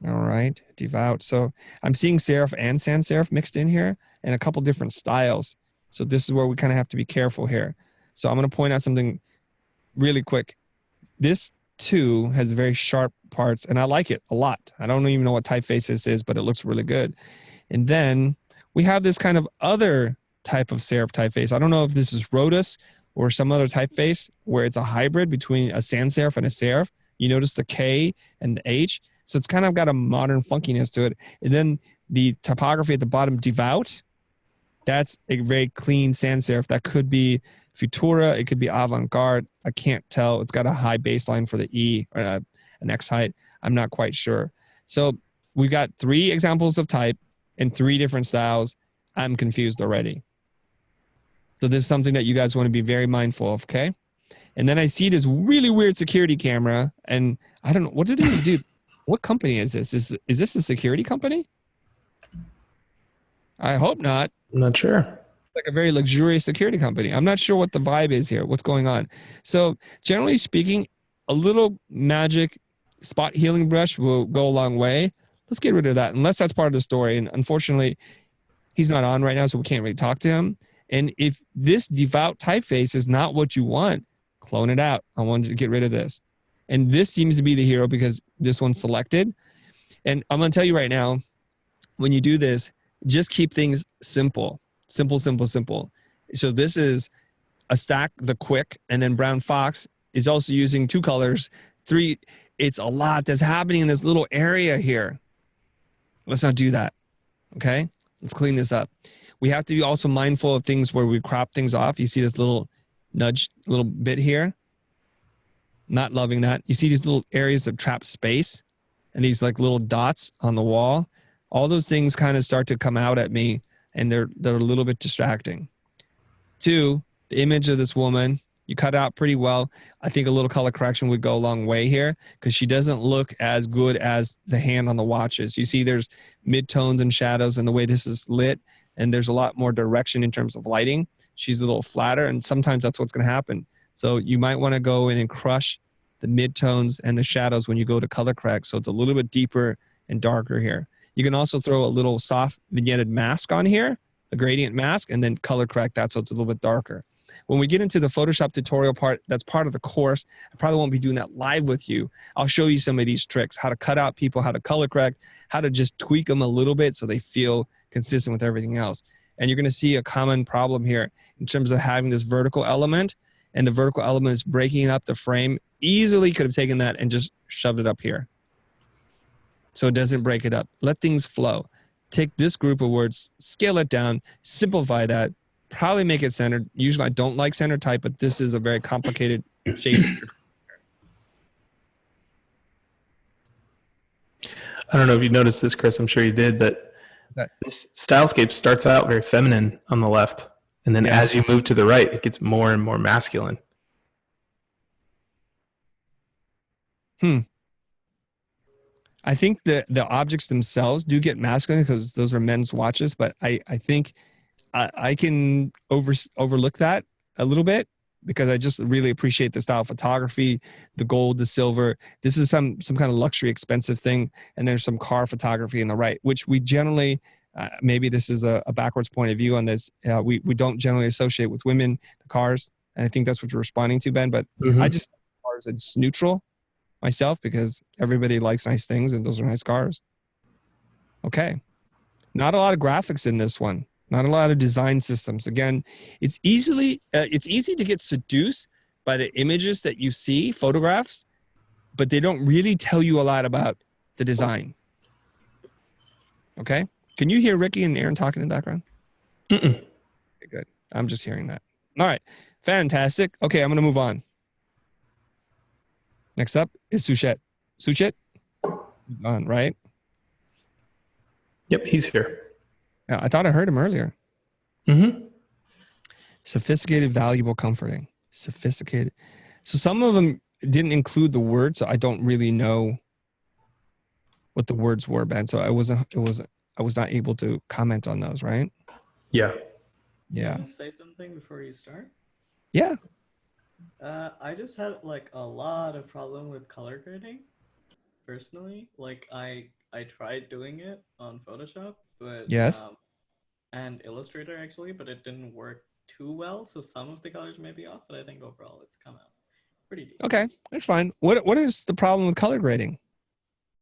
Speaker 2: All right, Devout. So I'm seeing serif and sans serif mixed in here and a couple different styles. So this is where we kind of have to be careful here. So I'm going to point out something really quick. This too has very sharp parts and I like it a lot. I don't even know what typeface this is, but it looks really good. And then we have this kind of other type of serif typeface. I don't know if this is Rotus or some other typeface where it's a hybrid between a sans serif and a serif. You notice the K and the H. So it's kind of got a modern funkiness to it. And then the typography at the bottom, Devout, that's a very clean sans serif. That could be Futura. It could be Avant-Garde. I can't tell. It's got a high baseline for the E or an X height. I'm not quite sure. So we've got 3 examples of type in 3 different styles. I'm confused already. So this is something that you guys want to be very mindful of, okay? And then I see this really weird security camera, and I don't know, what did it do? What company is this? Is this a security company? I hope not.
Speaker 1: I'm not sure.
Speaker 2: Like a very luxurious security company. I'm not sure what the vibe is here, what's going on. So generally speaking, a little magic spot healing brush will go a long way. Let's get rid of that, unless that's part of the story. And unfortunately, he's not on right now, so we can't really talk to him. And if this Devout typeface is not what you want, clone it out. I want you to get rid of this. And this seems to be the hero because this one's selected. And I'm going to tell you right now, when you do this, just keep things simple. Simple, simple, simple. So this is a stack, the Quick, and then Brown Fox is also using 2 colors. 3, it's a lot that's happening in this little area here. Let's not do that, okay? Let's clean this up. We have to be also mindful of things where we crop things off. You see this little nudge, little bit here? Not loving that. You see these little areas of trapped space and these like little dots on the wall. All those things kind of start to come out at me, and they're a little bit distracting. 2, the image of this woman, you cut out pretty well. I think a little color correction would go a long way here because she doesn't look as good as the hand on the watches. You see there's mid-tones and shadows and the way this is lit, and there's a lot more direction in terms of lighting. She's a little flatter, and sometimes that's what's going to happen. So you might want to go in and crush the mid-tones and the shadows when you go to color correct, so it's a little bit deeper and darker here. You can also throw a little soft vignetted mask on here, a gradient mask, and then color correct that so it's a little bit darker. When we get into the Photoshop tutorial part, that's part of the course. I probably won't be doing that live with you. I'll show you some of these tricks, how to cut out people, how to color correct, how to just tweak them a little bit so they feel consistent with everything else. And you're going to see a common problem here in terms of having this vertical element, and the vertical element is breaking up the frame. Easily could have taken that and just shoved it up here, so it doesn't break it up. Let things flow. Take this group of words, scale it down, simplify that, probably make it centered. Usually I don't like center type, but this is a very complicated shape.
Speaker 1: I don't know if you noticed this, Chris. I'm sure you did, but this stylescape starts out very feminine on the left, and then as you move to the right, it gets more and more masculine.
Speaker 2: I think the objects themselves do get masculine because those are men's watches, but I think I can overlook that a little bit because I just really appreciate the style of photography, the gold, the silver. This is some kind of luxury, expensive thing. And there's some car photography on the right, which we generally, maybe this is a backwards point of view on this. We don't generally associate with women, the cars. And I think that's what you're responding to, Ben. But I just cars, it's neutral myself because everybody likes nice things and those are nice cars. Okay. Not a lot of graphics in this one. Not a lot of design systems. Again, it's easy to get seduced by the images that you see, photographs, but they don't really tell you a lot about the design. Okay? Can you hear Ricky and Aaron talking in the background?
Speaker 1: Mm-mm.
Speaker 2: Okay, good. I'm just hearing that. All right. Fantastic. Okay, I'm going to move on. Next up is Suchet. Suchet? He's on, right?
Speaker 1: Yep, he's here.
Speaker 2: Yeah, I thought I heard him earlier.
Speaker 1: Mm-hmm.
Speaker 2: Sophisticated, valuable, comforting. Sophisticated. So some of them didn't include the word, so I don't really know what the words were, Ben. So I was not able to comment on those, right?
Speaker 1: Yeah.
Speaker 2: Yeah.
Speaker 5: Can I say something before you start?
Speaker 2: Yeah.
Speaker 5: I just had like a lot of problem with color grading. Personally, like I tried doing it on Photoshop, but
Speaker 2: Yes.
Speaker 5: And Illustrator actually, but it didn't work too well. So some of the colors may be off, but I think overall it's come out pretty decent.
Speaker 2: Okay, that's fine. What is the problem with color grading?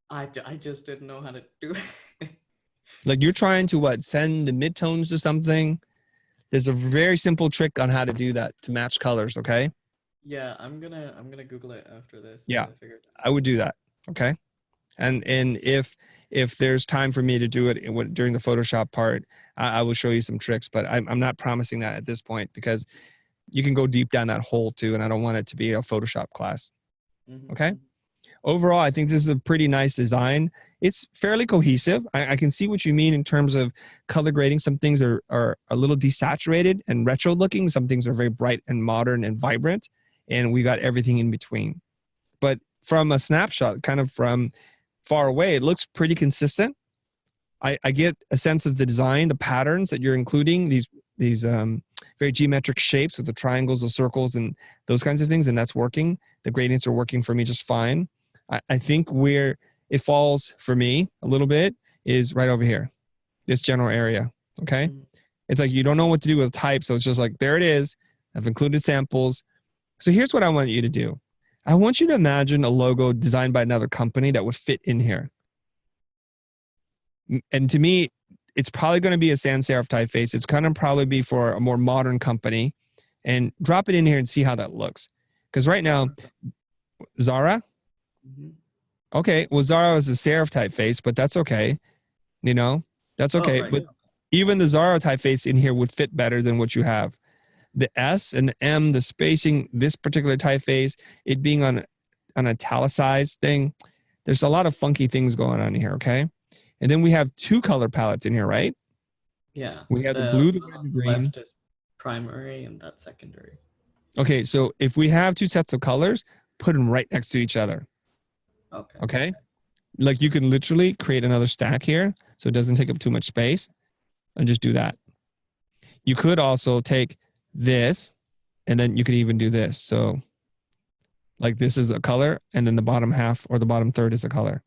Speaker 5: I just didn't know how to do it.
Speaker 2: Like you're trying to send the midtones to something. There's a very simple trick on how to do that to match colors. Okay.
Speaker 5: Yeah, I'm gonna Google it after this.
Speaker 2: Yeah.
Speaker 5: to figure it out.
Speaker 2: I would do that. Okay. And if there's time for me to do it during the Photoshop part, I will show you some tricks, but I'm not promising that at this point because you can go deep down that hole too. And I don't want it to be a Photoshop class.
Speaker 5: Mhm.
Speaker 2: Okay. Overall, I think this is a pretty nice design. It's fairly cohesive. I can see what you mean in terms of color grading. Some things are a little desaturated and retro looking. Some things are very bright and modern and vibrant. And we got everything in between. But from a snapshot, kind of from far away, it looks pretty consistent. I get a sense of the design, the patterns that you're including, these very geometric shapes with the triangles, the circles, and those kinds of things, and that's working. The gradients are working for me just fine. I think where it falls for me a little bit is right over here, this general area, okay?
Speaker 5: Mhm.
Speaker 2: It's like you don't know what to do with type, so it's just like, there it is. I've included samples. So here's what I want you to do. I want you to imagine a logo designed by another company that would fit in here. And to me, it's probably going to be a sans serif typeface. It's going to probably be for a more modern company. And drop it in here and see how that looks. Because right now, Zara?
Speaker 5: Mhm.
Speaker 2: Okay, well, Zara is a serif typeface, but that's okay. You know, that's okay.
Speaker 5: right,
Speaker 2: But
Speaker 5: yeah.
Speaker 2: even the Zara typeface in here would fit better than what you have. The S and the M, the spacing, this particular typeface, it being on an italicized thing, there's a lot of funky things going on here, okay? And then we have two color palettes in here, right?
Speaker 5: Yeah.
Speaker 2: We have the blue, the
Speaker 5: one
Speaker 2: red,
Speaker 5: on
Speaker 2: and
Speaker 5: the
Speaker 2: green.
Speaker 5: left is primary and that's secondary.
Speaker 2: Okay, so if we have two sets of colors, put them right next to each other,
Speaker 5: Okay.
Speaker 2: okay? Like you can literally create another stack here so it doesn't take up too much space and just do that. You could also take this and then you could even do this. So like this is a color and then the bottom half or the bottom third is a color.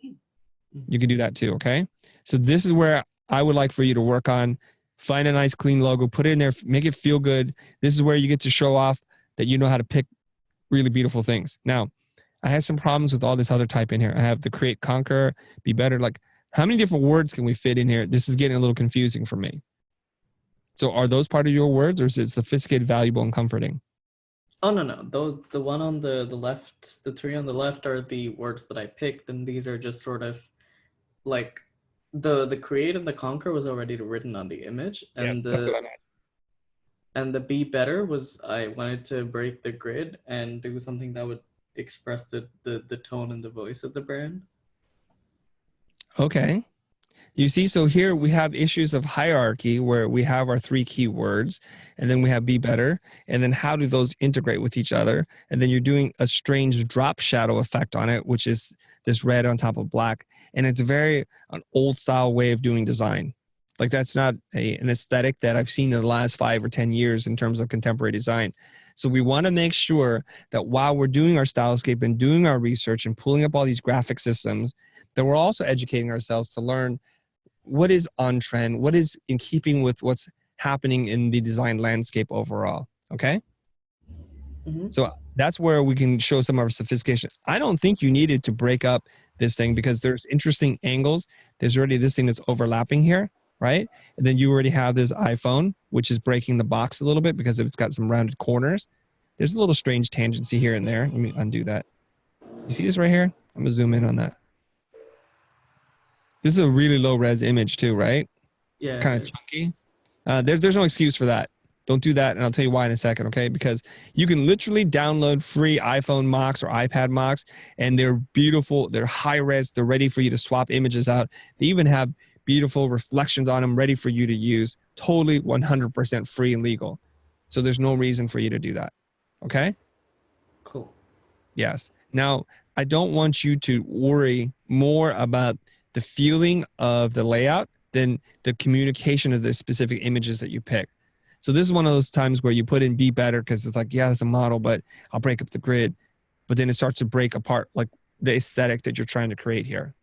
Speaker 2: You can do that too, okay? So this is where I would like for you to work on. Find a nice clean logo, put it in there, make it feel good. This is where you get to show off that you know how to pick really beautiful things. Now, I have some problems with all this other type in here. I have the create, conquer, be better. Like how many different words can we fit in here? This is getting a little confusing for me. So are those part of your words or is it sophisticated, valuable, and comforting?
Speaker 5: Oh no. The one on the left, the three on the left are the words that I picked, and these are just sort of like the create and the conquer was already written on the image, and
Speaker 2: Yes, that's what I meant.
Speaker 5: and the be better was I wanted to break the grid and do something that would express the tone and the voice of the brand.
Speaker 2: Okay. You see, so here we have issues of hierarchy where we have our three keywords and then we have be better. And then how do those integrate with each other? And then you're doing a strange drop shadow effect on it, which is this red on top of black. And it's very an old style way of doing design. Like that's not an aesthetic that I've seen in the last 5 or 10 years in terms of contemporary design. So we want to make sure that while we're doing our stylescape and doing our research and pulling up all these graphic systems, that we're also educating ourselves to learn what is on trend, what is in keeping with what's happening in the design landscape overall. Okay?
Speaker 5: Mhm.
Speaker 2: So that's where we can show some of our sophistication. I don't think you needed to break up this thing because there's interesting angles. There's already this thing that's overlapping here, right? And then you already have this iPhone, which is breaking the box a little bit because it's got some rounded corners. There's a little strange tangency here and there. Let me undo that. You see this right here? I'm gonna zoom in on that. This is a really low res image too, right?
Speaker 5: Yeah,
Speaker 2: It's
Speaker 5: it
Speaker 2: kind of
Speaker 5: is.
Speaker 2: chunky. There's no excuse for that. Don't do that, and I'll tell you why in a second, okay? Because you can literally download free iPhone mocks or iPad mocks, and they're beautiful. They're high res. They're ready for you to swap images out. They even have beautiful reflections on them ready for you to use. Totally 100% free and legal. So there's no reason for you to do that, okay?
Speaker 5: Cool.
Speaker 2: Yes. Now, I don't want you to worry more about the feeling of the layout than the communication of the specific images that you pick. So this is one of those times where you put in be better because it's like, yeah, it's a model, but I'll break up the grid. But then it starts to break apart like the aesthetic that you're trying to create here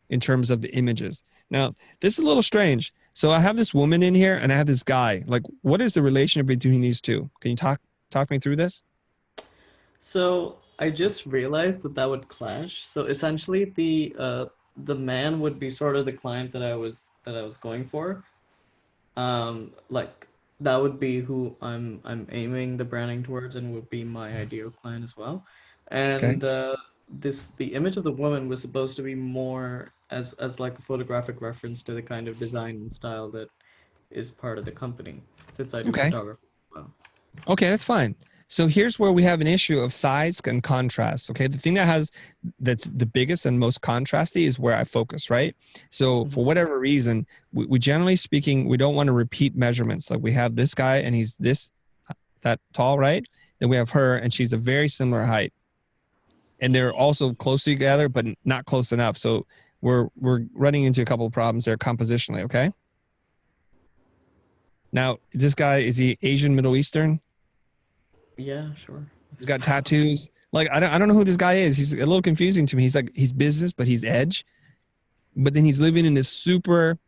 Speaker 2: in terms of the images. Now, this is a little strange. So I have this woman in here and I have this guy. Like, what is the relationship between these two? Can you talk me through this?
Speaker 5: So I just realized that that would clash. So essentially, the man would be sort of the client that I was going for. Like that would be who I'm aiming the branding towards, and would be my ideal client as well.
Speaker 2: Okay.
Speaker 5: And the image of the woman was supposed to be more as like a photographic reference to the kind of design and style that is part of the company, since I do
Speaker 2: Okay.
Speaker 5: photography as well.
Speaker 2: Okay, that's fine. So here's where we have an issue of size and contrast. Okay, the thing that's the biggest and most contrasty is where I focus, right? So for whatever reason, we generally speaking, we don't want to repeat measurements. Like we have this guy and he's that tall, right? Then we have her and she's a very similar height, and they're also close together, but not close enough. So we're running into a couple of problems there compositionally. Okay. Now this guy, is he Asian, Middle Eastern?
Speaker 5: Yeah, sure.
Speaker 2: He's got tattoos. Like I don't know who this guy is. He's a little confusing to me. He's like he's business, but he's edge. But then he's living in this super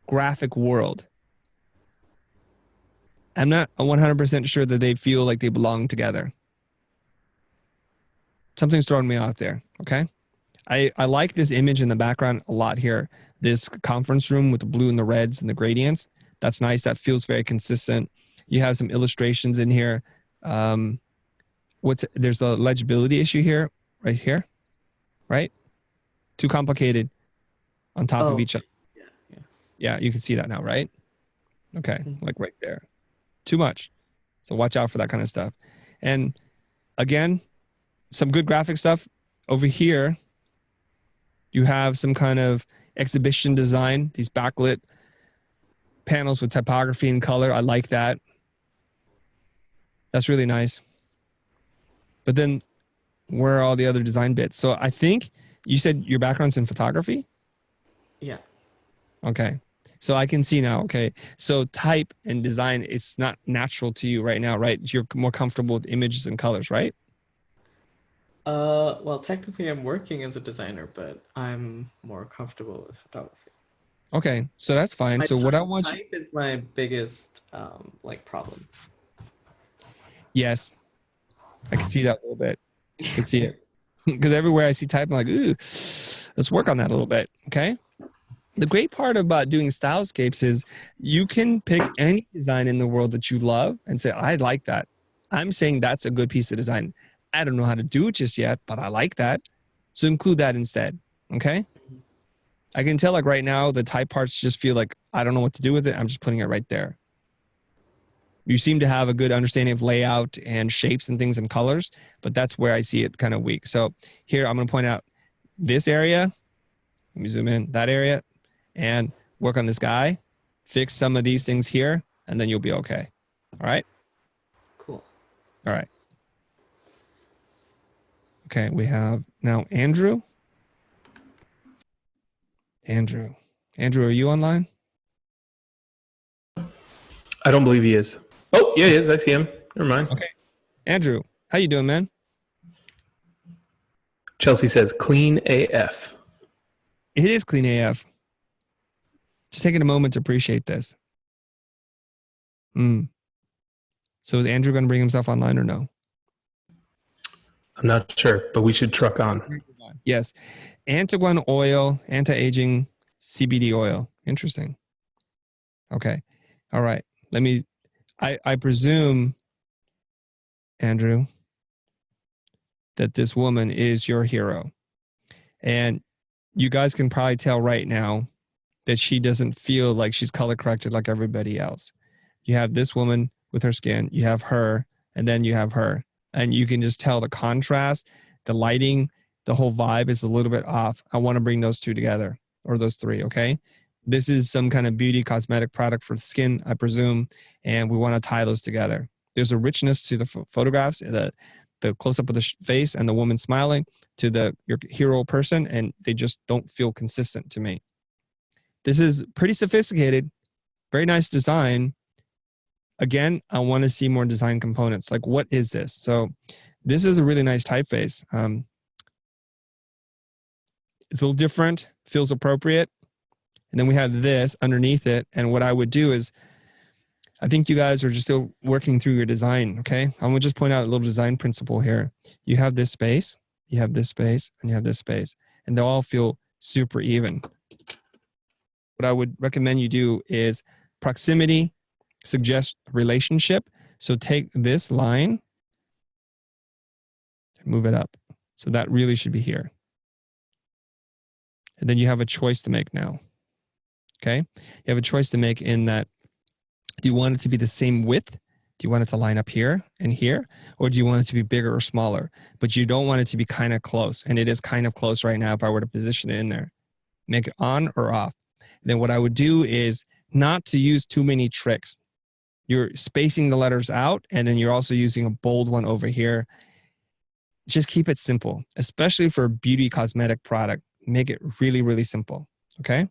Speaker 2: graphic world. I'm not 100% sure that they feel like they belong together. Something's throwing me off there. Okay. I like this image in the background a lot here. This conference room with the blue and the reds and the gradients. That's nice. That feels very consistent. You have some illustrations in here. There's a legibility issue here, right here, right? Too complicated on top of
Speaker 5: Oh,
Speaker 2: each other.
Speaker 5: yeah, yeah.
Speaker 2: Yeah, you can see that now, right? Okay,
Speaker 5: Mhm.
Speaker 2: like right there. Too much. So watch out for that kind of stuff. And again, some good graphic stuff over here. You have some kind of exhibition design, these backlit panels with typography and color. I like that. That's really nice. But then where are all the other design bits? So I think you said your background's in photography?
Speaker 5: Yeah.
Speaker 2: Okay. So I can see now. Okay. So type and design, it's not natural to you right now, right? You're more comfortable with images and colors, right?
Speaker 5: Well, technically, I'm working as a designer, but I'm more comfortable with photography.
Speaker 2: Okay. So that's fine.
Speaker 5: My
Speaker 2: So what I want you,
Speaker 5: type is my biggest like problem.
Speaker 2: yes, I can see that a little bit. I can see it. Because everywhere I see type, I'm like, ooh, let's work on that a little bit. Okay. The great part about doing stylescapes is you can pick any design in the world that you love and say, I like that. I'm saying that's a good piece of design. I don't know how to do it just yet, but I like that. So include that instead. Okay. I can tell like right now, the type parts just feel like I don't know what to do with it. I'm just putting it right there. You seem to have a good understanding of layout and shapes and things and colors, but that's where I see it kind of weak. So here I'm going to point out this area. Let me zoom in, that area, and work on this guy, fix some of these things here, and then you'll be okay. All right?
Speaker 5: Cool.
Speaker 2: All right. Okay, we have now Andrew. Andrew, are you online?
Speaker 1: I don't believe he is. Oh, yeah, he is. I see him. Never mind.
Speaker 2: Okay. Andrew, how you doing, man?
Speaker 1: Chelsea says clean AF.
Speaker 2: It is clean AF. Just taking a moment to appreciate this. So is Andrew going to bring himself online or no?
Speaker 1: I'm not sure, but we should truck on.
Speaker 2: Yes. Antagon oil, anti-aging CBD oil. Interesting. Okay. All right. I presume, Andrew, that this woman is your hero. And you guys can probably tell right now that she doesn't feel like she's color corrected like everybody else. You have this woman with her skin, you have her, and then you have her. And you can just tell the contrast, the lighting, the whole vibe is a little bit off. I want to bring those two together, or those three, okay? This is some kind of beauty cosmetic product for the skin, I presume, and we want to tie those together. There's a richness to the photographs, the close-up of the face and the woman smiling to your hero person, and they just don't feel consistent to me. This is pretty sophisticated, very nice design. Again, I want to see more design components. Like, what is this? So this is a really nice typeface. It's a little different, feels appropriate. And then we have this underneath it. And what I would do is, I think you guys are just still working through your design, okay? I'm going to just point out a little design principle here. You have this space, you have this space, and you have this space. And they'll all feel super even. What I would recommend you do is proximity suggests relationship. So take this line, move it up. So that really should be here. And then you have a choice to make now. Okay? You have a choice to make in that, do you want it to be the same width? Do you want it to line up here and here? Or do you want it to be bigger or smaller? But you don't want it to be kind of close. And it is kind of close right now if I were to position it in there. Make it on or off. And then what I would do is not to use too many tricks. You're spacing the letters out, and then you're also using a bold one over here. Just keep it simple, especially for a beauty cosmetic product. Make it really, really simple, okay?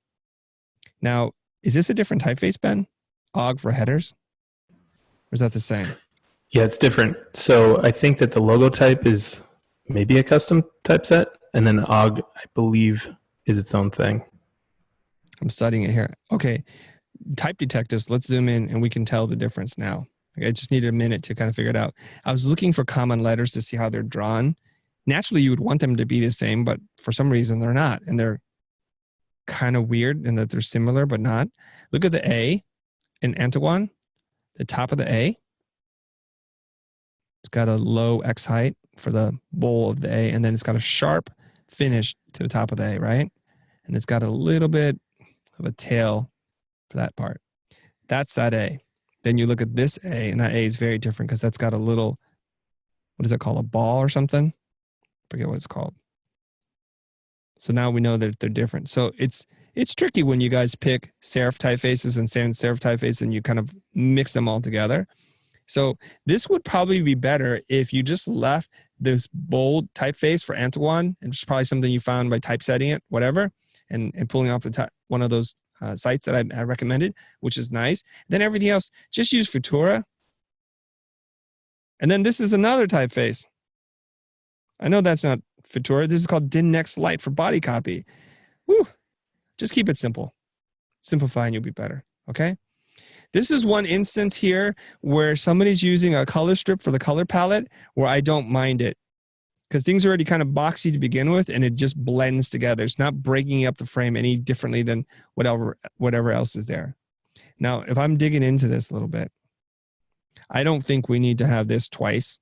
Speaker 2: Now, is this a different typeface, Ben? OGG for headers? Or is that the same?
Speaker 1: Yeah, it's different. So I think that the logo type is maybe a custom typeset, and then OGG, I believe, is its own thing.
Speaker 2: I'm studying it here. Okay, type detectives, let's zoom in and we can tell the difference now. I just needed a minute to kind of figure it out. I was looking for common letters to see how they're drawn. Naturally, you would want them to be the same, but for some reason they're not. And they're kind of weird in that they're similar, but not. Look at the A in Antagon, the top of the A. It's got a low X height for the bowl of the A, and then it's got a sharp finish to the top of the A, right? And it's got a little bit of a tail for that part. That's that A. Then you look at this A, and that A is very different because that's got a little, what is it called, a ball or something? I forget what it's called. So now we know that they're different. So it's tricky when you guys pick serif typefaces and sans serif typefaces and you kind of mix them all together. So this would probably be better if you just left this bold typeface for Antagon, and it's probably something you found by typesetting it, whatever, and pulling off the one of those sites that I recommended, which is nice. Then everything else, just use Futura. And then this is another typeface. I know that's not Futura. This is called Dinnext Lite for body copy. Woo. Just keep it simple. Simplify and you'll be better, okay? This is one instance here where somebody's using a color strip for the color palette where I don't mind it because things are already kind of boxy to begin with and it just blends together. It's not breaking up the frame any differently than whatever else is there. Now, if I'm digging into this a little bit, I don't think we need to have this twice.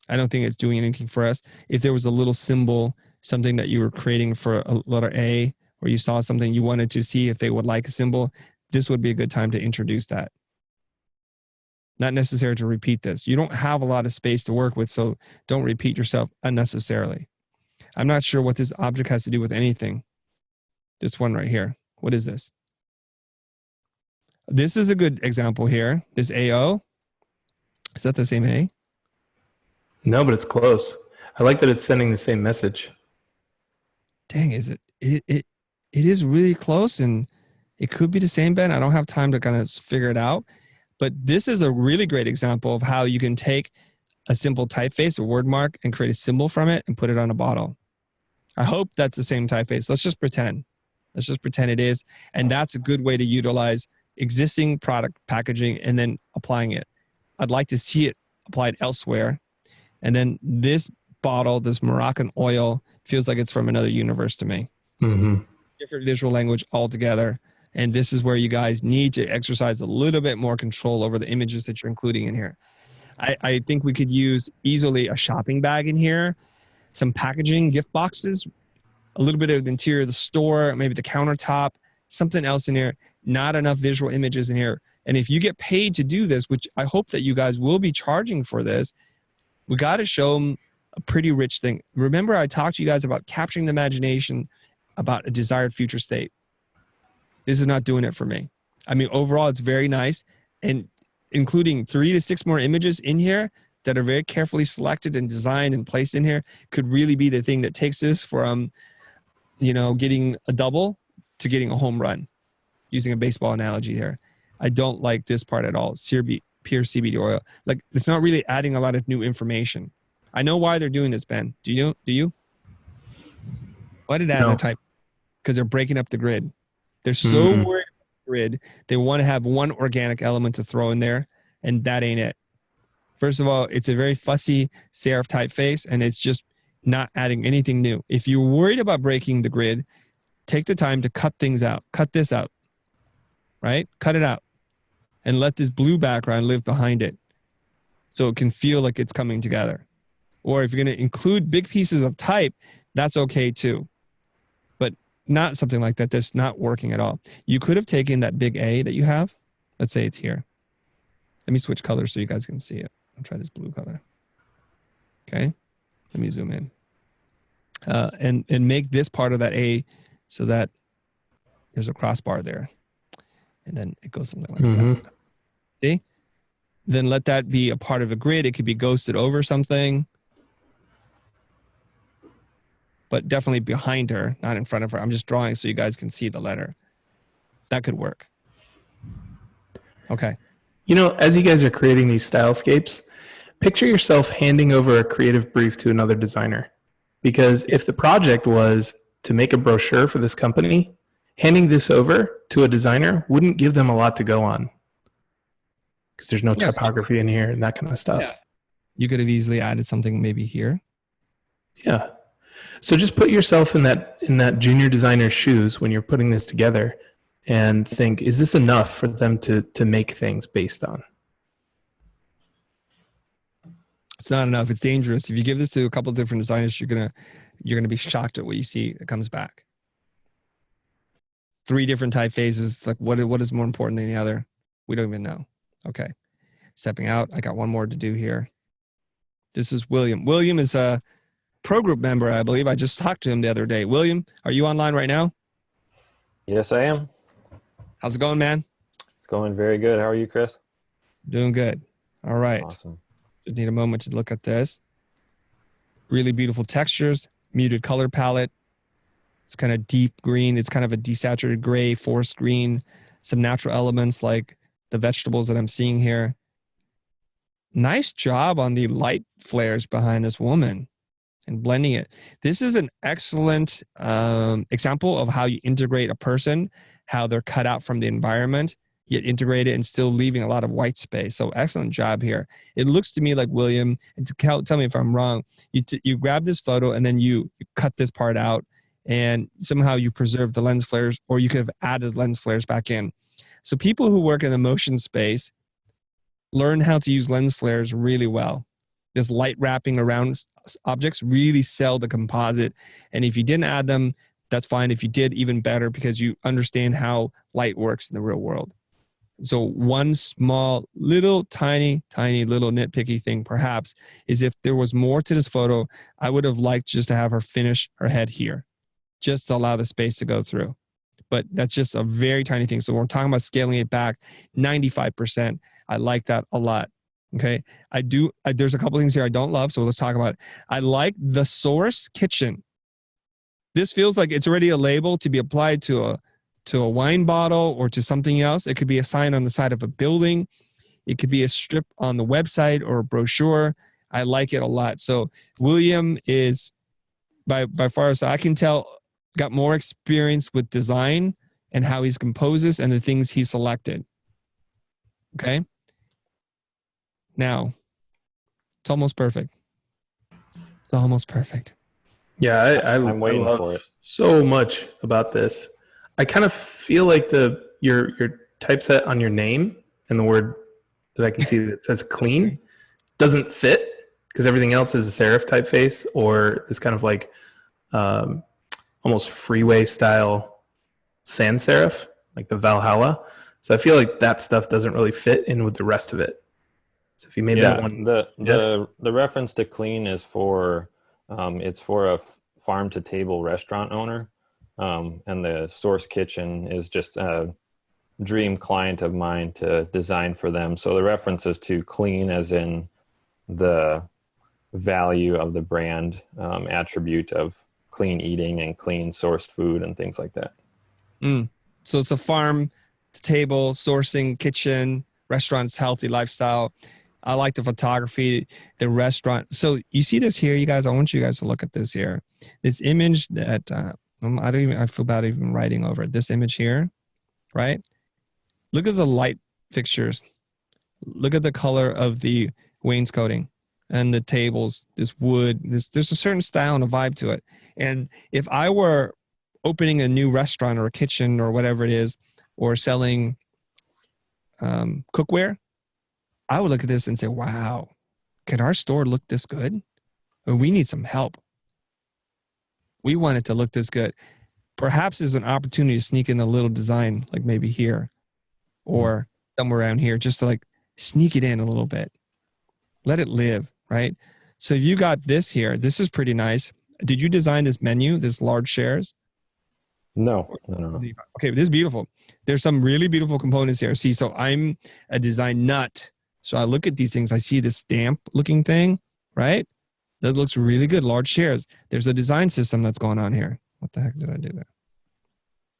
Speaker 2: I don't think it's doing anything for us. If there was a little symbol, something that you were creating for a letter A, or you saw something you wanted to see if they would like a symbol, this would be a good time to introduce that. Not necessary to repeat this. You don't have a lot of space to work with, so don't repeat yourself unnecessarily. I'm not sure what this object has to do with anything. This one right here. What is this? This is a good example here. This AO. Is that the same A?
Speaker 1: No, but it's close. I like that it's sending the same message.
Speaker 2: Dang, is it? It is really close, and it could be the same, Ben. I don't have time to kind of figure it out, But this is a really great example of how you can take a simple typeface, a word mark, and create a symbol from it and put it on a bottle. I hope that's the same typeface. Let's just pretend. Let's just pretend it is. And that's a good way to utilize existing product packaging and then applying it. I'd like to see it applied elsewhere. And then this bottle, this Moroccan oil, feels like it's from another universe to me.
Speaker 1: Mm-hmm.
Speaker 2: Different visual language altogether. And this is where you guys need to exercise a little bit more control over the images that you're including in here. I think we could use easily a shopping bag in here, some packaging, gift boxes, a little bit of the interior of the store, maybe the countertop, something else in here. Not enough visual images in here. And if you get paid to do this, which I hope that you guys will be charging for this, we got to show them a pretty rich thing. Remember, I talked to you guys about capturing the imagination about a desired future state. This is not doing it for me. I mean, overall, it's very nice. And including 3 to 6 more images in here that are very carefully selected and designed and placed in here could really be the thing that takes this from, getting a double to getting a home run, using a baseball analogy here. I don't like this part at all. Pure CBD oil. Like, it's not really adding a lot of new information. I know why they're doing this, Ben. Do you? Why did they add the type? Because they're breaking up the grid. They're so worried about the grid. They want to have one organic element to throw in there, and that ain't it. First of all, it's a very fussy serif typeface, and it's just not adding anything new. If you're worried about breaking the grid, take the time to cut things out. Cut this out, right? Cut it out and let this blue background live behind it so it can feel like it's coming together. Or if you're going to include big pieces of type, that's okay too. But not something like that that's not working at all. You could have taken that big A that you have. Let's say it's here. Let me switch colors so you guys can see it. I'll try this blue color. Okay. Let me zoom in. And make this part of that A so that there's a crossbar there. And then it goes something like that. See? Then let that be a part of a grid. It could be ghosted over something. But definitely behind her, not in front of her. I'm just drawing so you guys can see the letter. That could work. Okay.
Speaker 1: As you guys are creating these stylescapes, picture yourself handing over a creative brief to another designer. Because if the project was to make a brochure for this company, handing this over to a designer wouldn't give them a lot to go on. Because there's no typography in here and that kind of stuff.
Speaker 2: Yeah. You could have easily added something maybe here.
Speaker 1: Yeah. So just put yourself in that junior designer's shoes when you're putting this together and think, is this enough for them to make things based on?
Speaker 2: It's not enough. It's dangerous. If you give this to a couple of different designers, you're gonna be shocked at what you see that comes back. 3 different typefaces. Like what is more important than the other? We don't even know. Okay. Stepping out. I got one more to do here. This is William. William is a Pro Group member, I believe. I just talked to him the other day. William, are you online right now?
Speaker 6: Yes, I am.
Speaker 2: How's it going, man?
Speaker 6: It's going very good. How are you, Chris?
Speaker 2: Doing good. All right.
Speaker 6: Awesome.
Speaker 2: Just need a moment to look at this. Really beautiful textures, muted color palette. It's kind of deep green. It's kind of a desaturated gray, forest green, some natural elements like the vegetables that I'm seeing here. Nice job on the light flares behind this woman and blending it. This is an excellent example of how you integrate a person, how they're cut out from the environment, yet integrate it and still leaving a lot of white space. So excellent job here. It looks to me like, William, and to tell me if I'm wrong, you grab this photo and then you cut this part out and somehow you preserve the lens flares, or you could have added lens flares back in. So people who work in the motion space learn how to use lens flares really well. This light wrapping around objects really sell the composite. And if you didn't add them, that's fine. If you did, even better, because you understand how light works in the real world. So one small, little, tiny little nitpicky thing perhaps is if there was more to this photo, I would have liked just to have her finish her head here, just to allow the space to go through. But that's just a very tiny thing. So when we're talking about scaling it back 95%, I like that a lot. Okay. There's a couple things here I don't love. So let's talk about it. I like the source kitchen. This feels like it's already a label to be applied to a wine bottle or to something else. It could be a sign on the side of a building. It could be a strip on the website or a brochure. I like it a lot. So William is by far, so I can tell, got more experience with design and how he's composes and the things he selected. Okay. Now, it's almost perfect. It's almost perfect.
Speaker 1: Yeah,
Speaker 6: I'm waiting
Speaker 1: love
Speaker 6: for it.
Speaker 1: so much about this. I kind of feel like your typeset on your name and the word that I can see that says clean doesn't fit because everything else is a serif typeface or this kind of like almost freeway style sans serif, like the Valhalla. So I feel like that stuff doesn't really fit in with the rest of it. So if you made that one,
Speaker 6: the reference to clean is for it's for a farm to table restaurant owner, and the Source Kitchen is just a dream client of mine to design for them. So the reference is to clean as in the value of the brand attribute of clean eating and clean sourced food and things like that.
Speaker 2: So it's a farm to table, sourcing, kitchen, restaurants, healthy lifestyle. I like the photography, the restaurant. So you see this here, you guys. I want you guys to look at this here. This image that I feel bad even writing over it. This image here, right? Look at the light fixtures. Look at the color of the wainscoting and the tables. This wood. There's a certain style and a vibe to it. And if I were opening a new restaurant or a kitchen or whatever it is, or selling cookware, I would look at this and say, wow, can our store look this good? Or we need some help. We want it to look this good. Perhaps there's an opportunity to sneak in a little design, like maybe here or somewhere around here, just to like sneak it in a little bit. Let it live, right? So you got this here. This is pretty nice. Did you design this menu, this large shares?
Speaker 6: No.
Speaker 2: Okay, this is beautiful. There's some really beautiful components here. See, so I'm a design nut. So I look at these things, I see this stamp looking thing, right? That looks really good, large shares. There's a design system that's going on here. What the heck did I do there?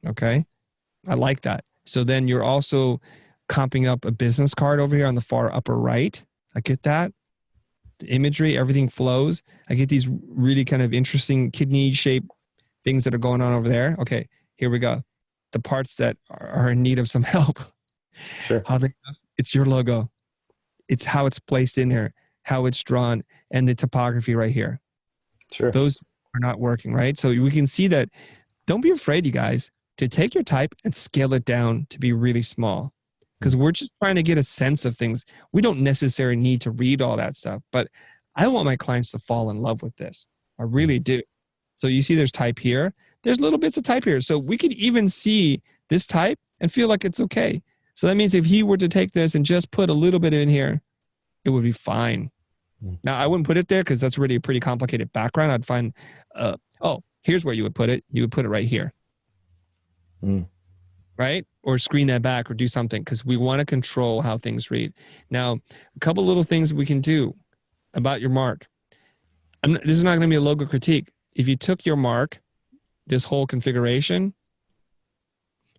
Speaker 2: Okay, I like that. So then you're also comping up a business card over here on the far upper right. I get that. The imagery, everything flows. I get these really kind of interesting kidney shaped things that are going on over there. Okay, here we go. The parts that are in need of some help.
Speaker 6: Sure.
Speaker 2: It's your logo. It's how it's placed in here, how it's drawn, and the topography right here.
Speaker 6: Sure.
Speaker 2: Those are not working, right? So we can see that. Don't be afraid, you guys, to take your type and scale it down to be really small, because we're just trying to get a sense of things. We don't necessarily need to read all that stuff, but I want my clients to fall in love with this. I really do. So you see there's type here. There's little bits of type here. So we could even see this type and feel like it's okay. So that means if he were to take this and just put a little bit in here, it would be fine. Now, I wouldn't put it there because that's really a pretty complicated background. I'd find, here's where you would put it. You would put it right here. Right? Or screen that back or do something, because we want to control how things read. Now, a couple little things we can do about your mark. This is not going to be a logo critique. If you took your mark, this whole configuration,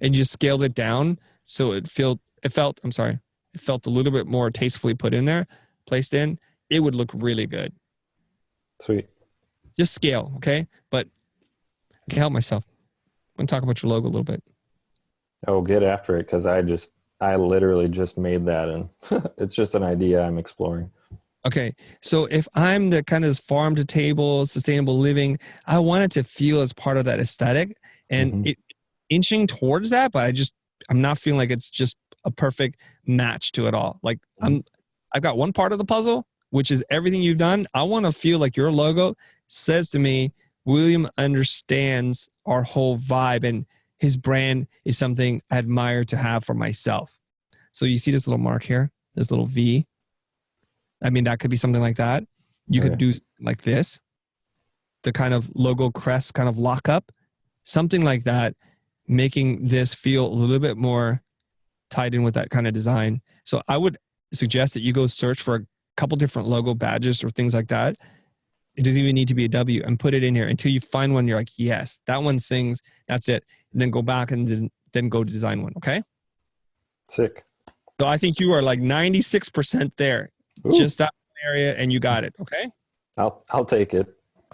Speaker 2: and you just scaled it down so it felt a little bit more tastefully put in there, placed in, it would look really good.
Speaker 6: Sweet.
Speaker 2: Just scale, okay? But I can't help myself. I'm going to talk about your logo a little bit.
Speaker 6: Oh, get after it, because I literally just made that, and it's just an idea I'm exploring.
Speaker 2: Okay, so if I'm the kind of farm to table, sustainable living, I want it to feel as part of that aesthetic, and it inching towards that, but I'm not feeling like it's just a perfect match to it all. Like I've got one part of the puzzle, which is everything you've done. I want to feel like your logo says to me, William understands our whole vibe, and his brand is something I admire to have for myself. So you see this little mark here, this little V. I mean, that could be something like that. You could do like this, the kind of logo crest kind of lock up, something like that, making this feel a little bit more tied in with that kind of design. So I would suggest that you go search for a couple different logo badges or things like that. It doesn't even need to be a W, and put it in here until you find one. You're like, yes, that one sings. That's it. And then go back and then go to design one. Okay.
Speaker 6: Sick.
Speaker 2: So I think you are like 96% there.
Speaker 6: Ooh,
Speaker 2: Just that area, and you got it. Okay.
Speaker 6: I'll take it.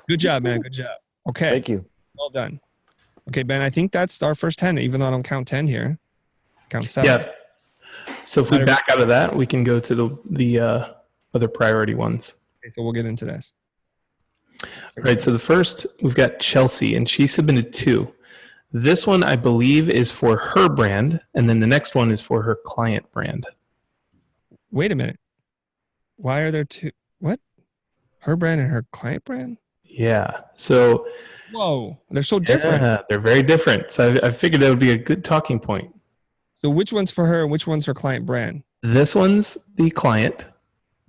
Speaker 2: Good job, man. Good job. Okay.
Speaker 6: Thank you.
Speaker 2: Well done. Okay, Ben, I think that's our first 10, even though I don't count 10 here. Count 7.
Speaker 1: Yeah. So if we back out of that, we can go to the other priority ones.
Speaker 2: Okay, so we'll get into this.
Speaker 1: All right. So the first, we've got Chelsea, and she submitted 2. This one, I believe, is for her brand, and then the next one is for her client brand.
Speaker 2: Wait a minute. Why are there 2? What? Her brand and her client brand?
Speaker 1: Yeah. So
Speaker 2: Whoa, they're so different.
Speaker 1: yeah, they're very different. So I figured that would be a good talking point.
Speaker 2: So which one's for her and which one's her client brand?
Speaker 1: This one's the client,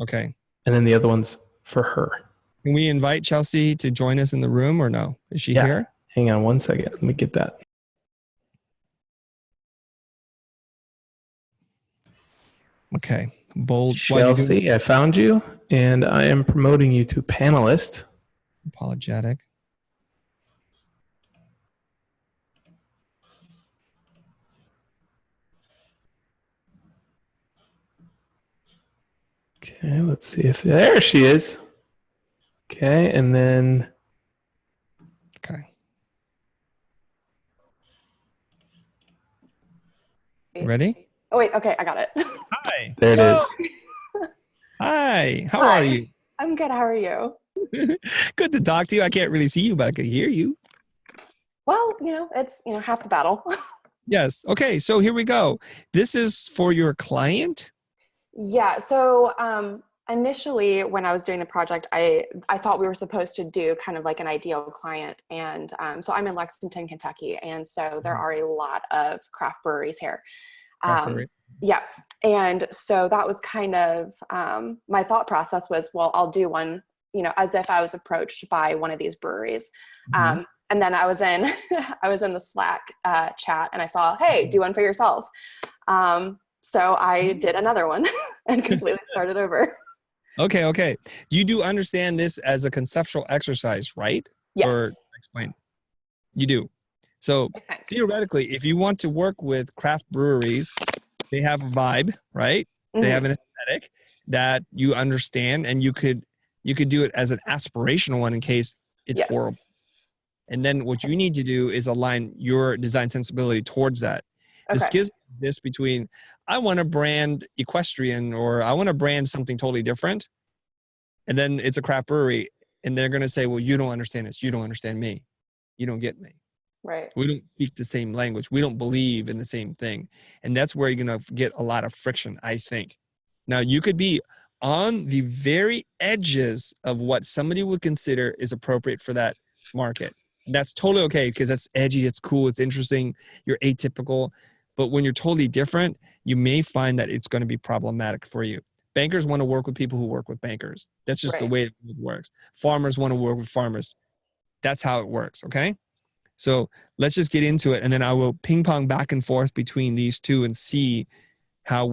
Speaker 2: Okay.
Speaker 1: and then the other one's for her.
Speaker 2: Can we invite Chelsea to join us in the room or no? Is she
Speaker 1: Yeah.
Speaker 2: here?
Speaker 1: Hang on one second. Let me get that.
Speaker 2: Okay. Bold. Why you doing
Speaker 1: Chelsea, I found you, and I am promoting you to panelist.
Speaker 2: apologetic?
Speaker 1: Okay, let's see if there she is. Okay, and then
Speaker 2: Okay. Ready?
Speaker 7: Oh wait, okay, I got it.
Speaker 2: Hi.
Speaker 1: there it is.
Speaker 2: Hi. How
Speaker 7: Hi.
Speaker 2: are you?
Speaker 7: I'm good. How are you?
Speaker 2: Good to talk to you. I can't really see you, but I could hear you.
Speaker 7: Well, it's half the battle.
Speaker 2: Yes. Okay. So here we go. This is for your client.
Speaker 7: Yeah. So initially, when I was doing the project, I thought we were supposed to do kind of like an ideal client, and so I'm in Lexington, Kentucky, and so there are a lot of craft breweries here.
Speaker 2: Craft brewery.
Speaker 7: Yeah. And so that was kind of my thought process was, well, I'll do one, as if I was approached by one of these breweries.
Speaker 2: Mhm.
Speaker 7: And then I was in the Slack chat, and I saw, hey, do one for yourself. So I did another one and completely started over.
Speaker 2: Okay. Okay. You do understand this as a conceptual exercise, right?
Speaker 7: Yes.
Speaker 2: Or explain. You do. So
Speaker 7: I think.
Speaker 2: theoretically, if you want to work with craft breweries, they have a vibe, right? They have an aesthetic that you understand, and you could do it as an aspirational one in case it's
Speaker 7: Yes.
Speaker 2: horrible. And then what you need to do is align your design sensibility towards that. The
Speaker 7: Okay.
Speaker 2: schism this between I want to brand equestrian or I want to brand something totally different, and then it's a craft brewery, and they're going to say, well, you don't understand this. You don't understand me. You don't get me.
Speaker 7: Right.
Speaker 2: We don't speak the same language. We don't believe in the same thing. And that's where you're going to get a lot of friction, I think. Now, you could be on the very edges of what somebody would consider is appropriate for that market. That's totally okay because that's edgy, it's cool, it's interesting, you're atypical. But when you're totally different, you may find that it's going to be problematic for you. Bankers want to work with people who work with bankers. That's just the
Speaker 7: Right.
Speaker 2: way it works. Farmers want to work with farmers. That's how it works, okay? So let's just get into it, and then I will ping pong back and forth between these two and see how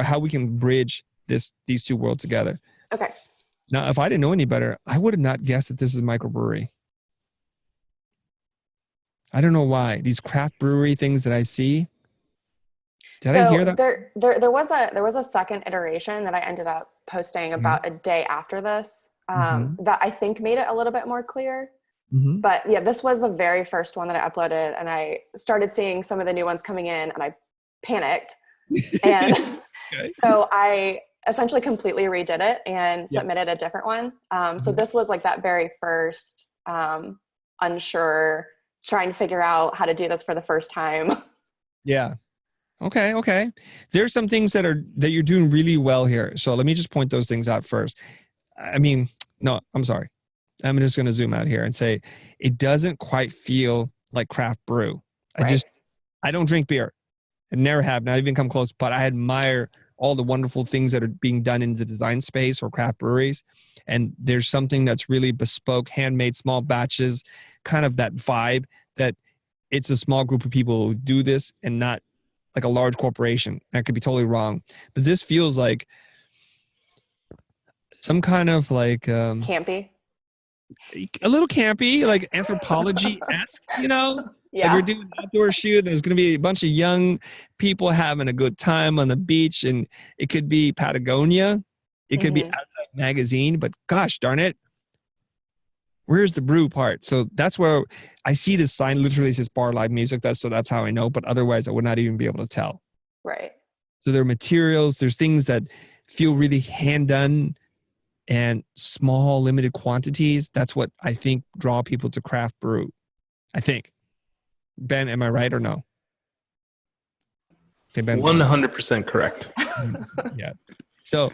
Speaker 2: how we can bridge these two worlds together.
Speaker 7: Okay.
Speaker 2: Now, if I didn't know any better, I would have not guessed that this is a microbrewery. I don't know why these craft brewery things that I see. Did I hear that?
Speaker 7: There was a second iteration that I ended up posting about a day after this that I think made it a little bit more clear.
Speaker 2: Mm-hmm.
Speaker 7: But yeah, this was the very first one that I uploaded, and I started seeing some of the new ones coming in, and I panicked. And
Speaker 2: Okay.
Speaker 7: so I essentially completely redid it and submitted a different one. So this was like that very first unsure, trying to figure out how to do this for the first time.
Speaker 2: Yeah. Okay. There's some things that you're doing really well here. So let me just point those things out first. I mean, no, I'm sorry. I'm just going to zoom out here and say it doesn't quite feel like craft brew.
Speaker 7: Right.
Speaker 2: I don't drink beer. I never have, not even come close, but I admire all the wonderful things that are being done in the design space or craft breweries. And there's something that's really bespoke, handmade, small batches, kind of that vibe that it's a small group of people who do this and not like a large corporation. That could be totally wrong. But this feels like some kind of like
Speaker 7: Campy.
Speaker 2: a little campy, like anthropology-esque, Like we're
Speaker 7: Yeah.
Speaker 2: doing an outdoor shoot. There's going to be a bunch of young people having a good time on the beach, and it could be Patagonia, it could be
Speaker 7: Mhm.
Speaker 2: Outside Magazine. But gosh darn it, where's the brew part? So that's where I see this sign literally says bar live music. That's how I know. But otherwise, I would not even be able to tell.
Speaker 7: Right.
Speaker 2: So there are materials. There's things that feel really hand done and small, limited quantities. That's what I think draw people to craft brew. I think. Ben, am I right or no? Okay, Ben's
Speaker 1: 100% correct.
Speaker 2: yeah. So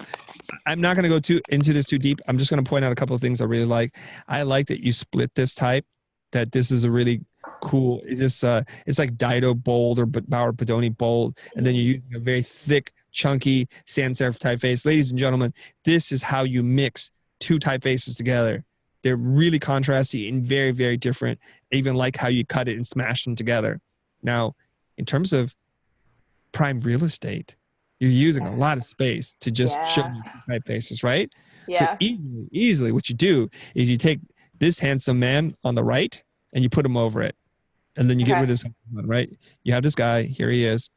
Speaker 2: I'm not going to go into this too deep. I'm just going to point out a couple of things I really like. I like that you split this type, that this is a really cool, is this, it's like Dido bold or Bauer Pedoni bold. And then you're using a very thick, chunky sans serif typeface. Ladies and gentlemen, this is how you mix two typefaces together. They're really contrasty and very, very different. I even like how you cut it and smash them together. Now, in terms of prime real estate, you're using a lot of space to just show
Speaker 7: Yeah.
Speaker 2: you two typefaces, right?
Speaker 7: Yeah.
Speaker 2: So easily what you do is you take this handsome man on the right and you put him over it. And then you get
Speaker 7: Okay.
Speaker 2: rid of someone, right? You have this guy, here he is.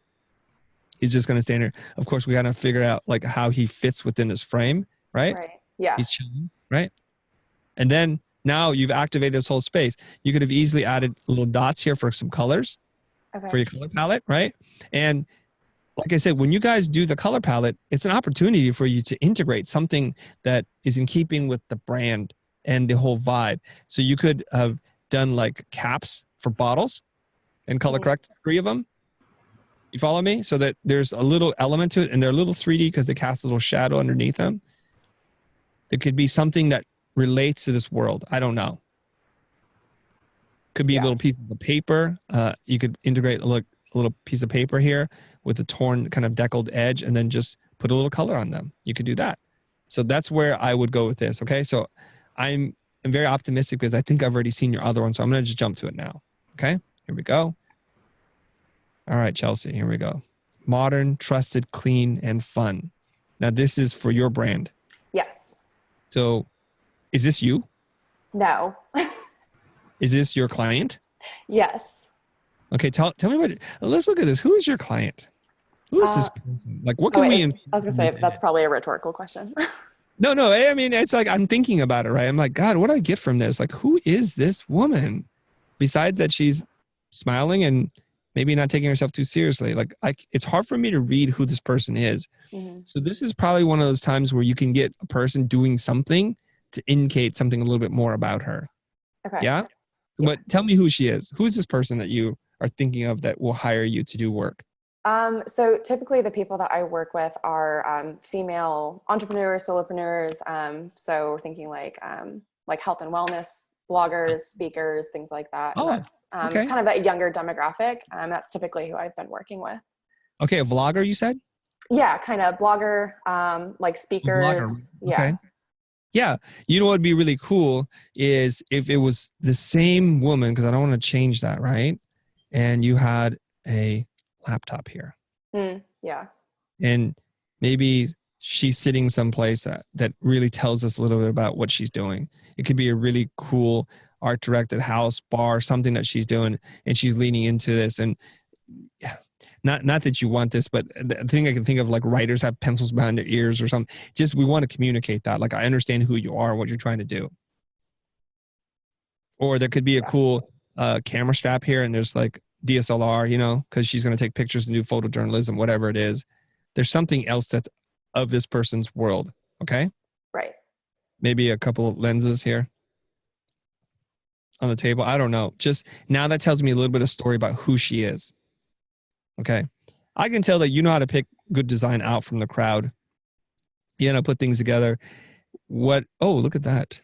Speaker 2: He's just going to stand there. Of course, we got to figure out like how he fits within his frame, right?
Speaker 7: Right. Yeah.
Speaker 2: He's chilling, right? And then now you've activated this whole space. You could have easily added little dots here for some colors
Speaker 7: Okay.
Speaker 2: for your color palette, right? And like I said, when you guys do the color palette, it's an opportunity for you to integrate something that is in keeping with the brand and the whole vibe. So you could have done like caps for bottles and color correct 3 of them. You follow me? So that there's a little element to it, and they're a little 3D because they cast a little shadow underneath them. There could be something that relates to this world. I don't know. Could be a
Speaker 7: Yeah.
Speaker 2: little piece of paper. You could integrate a little piece of paper here with a torn kind of deckled edge, and then just put a little color on them. You could do that. So that's where I would go with this. Okay. So I'm very optimistic because I think I've already seen your other one. So I'm going to just jump to it now. Okay. Here we go. All right, Chelsea, here we go. Modern, trusted, clean, and fun. Now this is for your brand.
Speaker 7: Yes.
Speaker 2: So is this you?
Speaker 7: No.
Speaker 2: Is this your client?
Speaker 7: Yes.
Speaker 2: Okay. Tell me what, let's look at this. Who is your client? Who is this person? Like, what can we?
Speaker 7: I was gonna say that's probably a rhetorical question.
Speaker 2: No. I mean, it's like I'm thinking about it, right? I'm like, God, what do I get from this? Like, who is this woman? Besides that, she's smiling and maybe not taking herself too seriously. Like, it's hard for me to read who this person is.
Speaker 7: Mhm.
Speaker 2: So this is probably one of those times where you can get a person doing something to indicate something a little bit more about her.
Speaker 7: Okay.
Speaker 2: Yeah. But tell me who she is. Who is this person that you are thinking of that will hire you to do work?
Speaker 7: So typically the people that I work with are female entrepreneurs, solopreneurs. So we're thinking like health and wellness bloggers, speakers, things like that.
Speaker 2: Oh,
Speaker 7: And that's
Speaker 2: okay.
Speaker 7: kind of that younger demographic. That's typically who I've been working with.
Speaker 2: Okay, a vlogger, you said?
Speaker 7: Yeah, kind of blogger, like speakers.
Speaker 2: Blogger.
Speaker 7: Yeah.
Speaker 2: Okay. Yeah. You know what would be really cool is if it was the same woman, because I don't want to change that, right? And you had a laptop here.
Speaker 7: Yeah.
Speaker 2: And maybe she's sitting someplace that really tells us a little bit about what she's doing. It could be a really cool art directed house, bar, something that she's doing, and she's leaning into this. And not that you want this, but the thing I can think of, like writers have pencils behind their ears or something. Just we want to communicate that. Like, I understand who you are, what you're trying to do. Or there could be a cool camera strap here, and there's like DSLR, you know, because she's going to take pictures and do photojournalism, whatever it is. There's something else that's of this person's world. Okay.
Speaker 7: Right.
Speaker 2: Maybe a couple of lenses here on the table. I don't know. Just now that tells me a little bit of story about who she is. Okay. I can tell that you know how to pick good design out from the crowd. You know, put things together. Oh, look at that.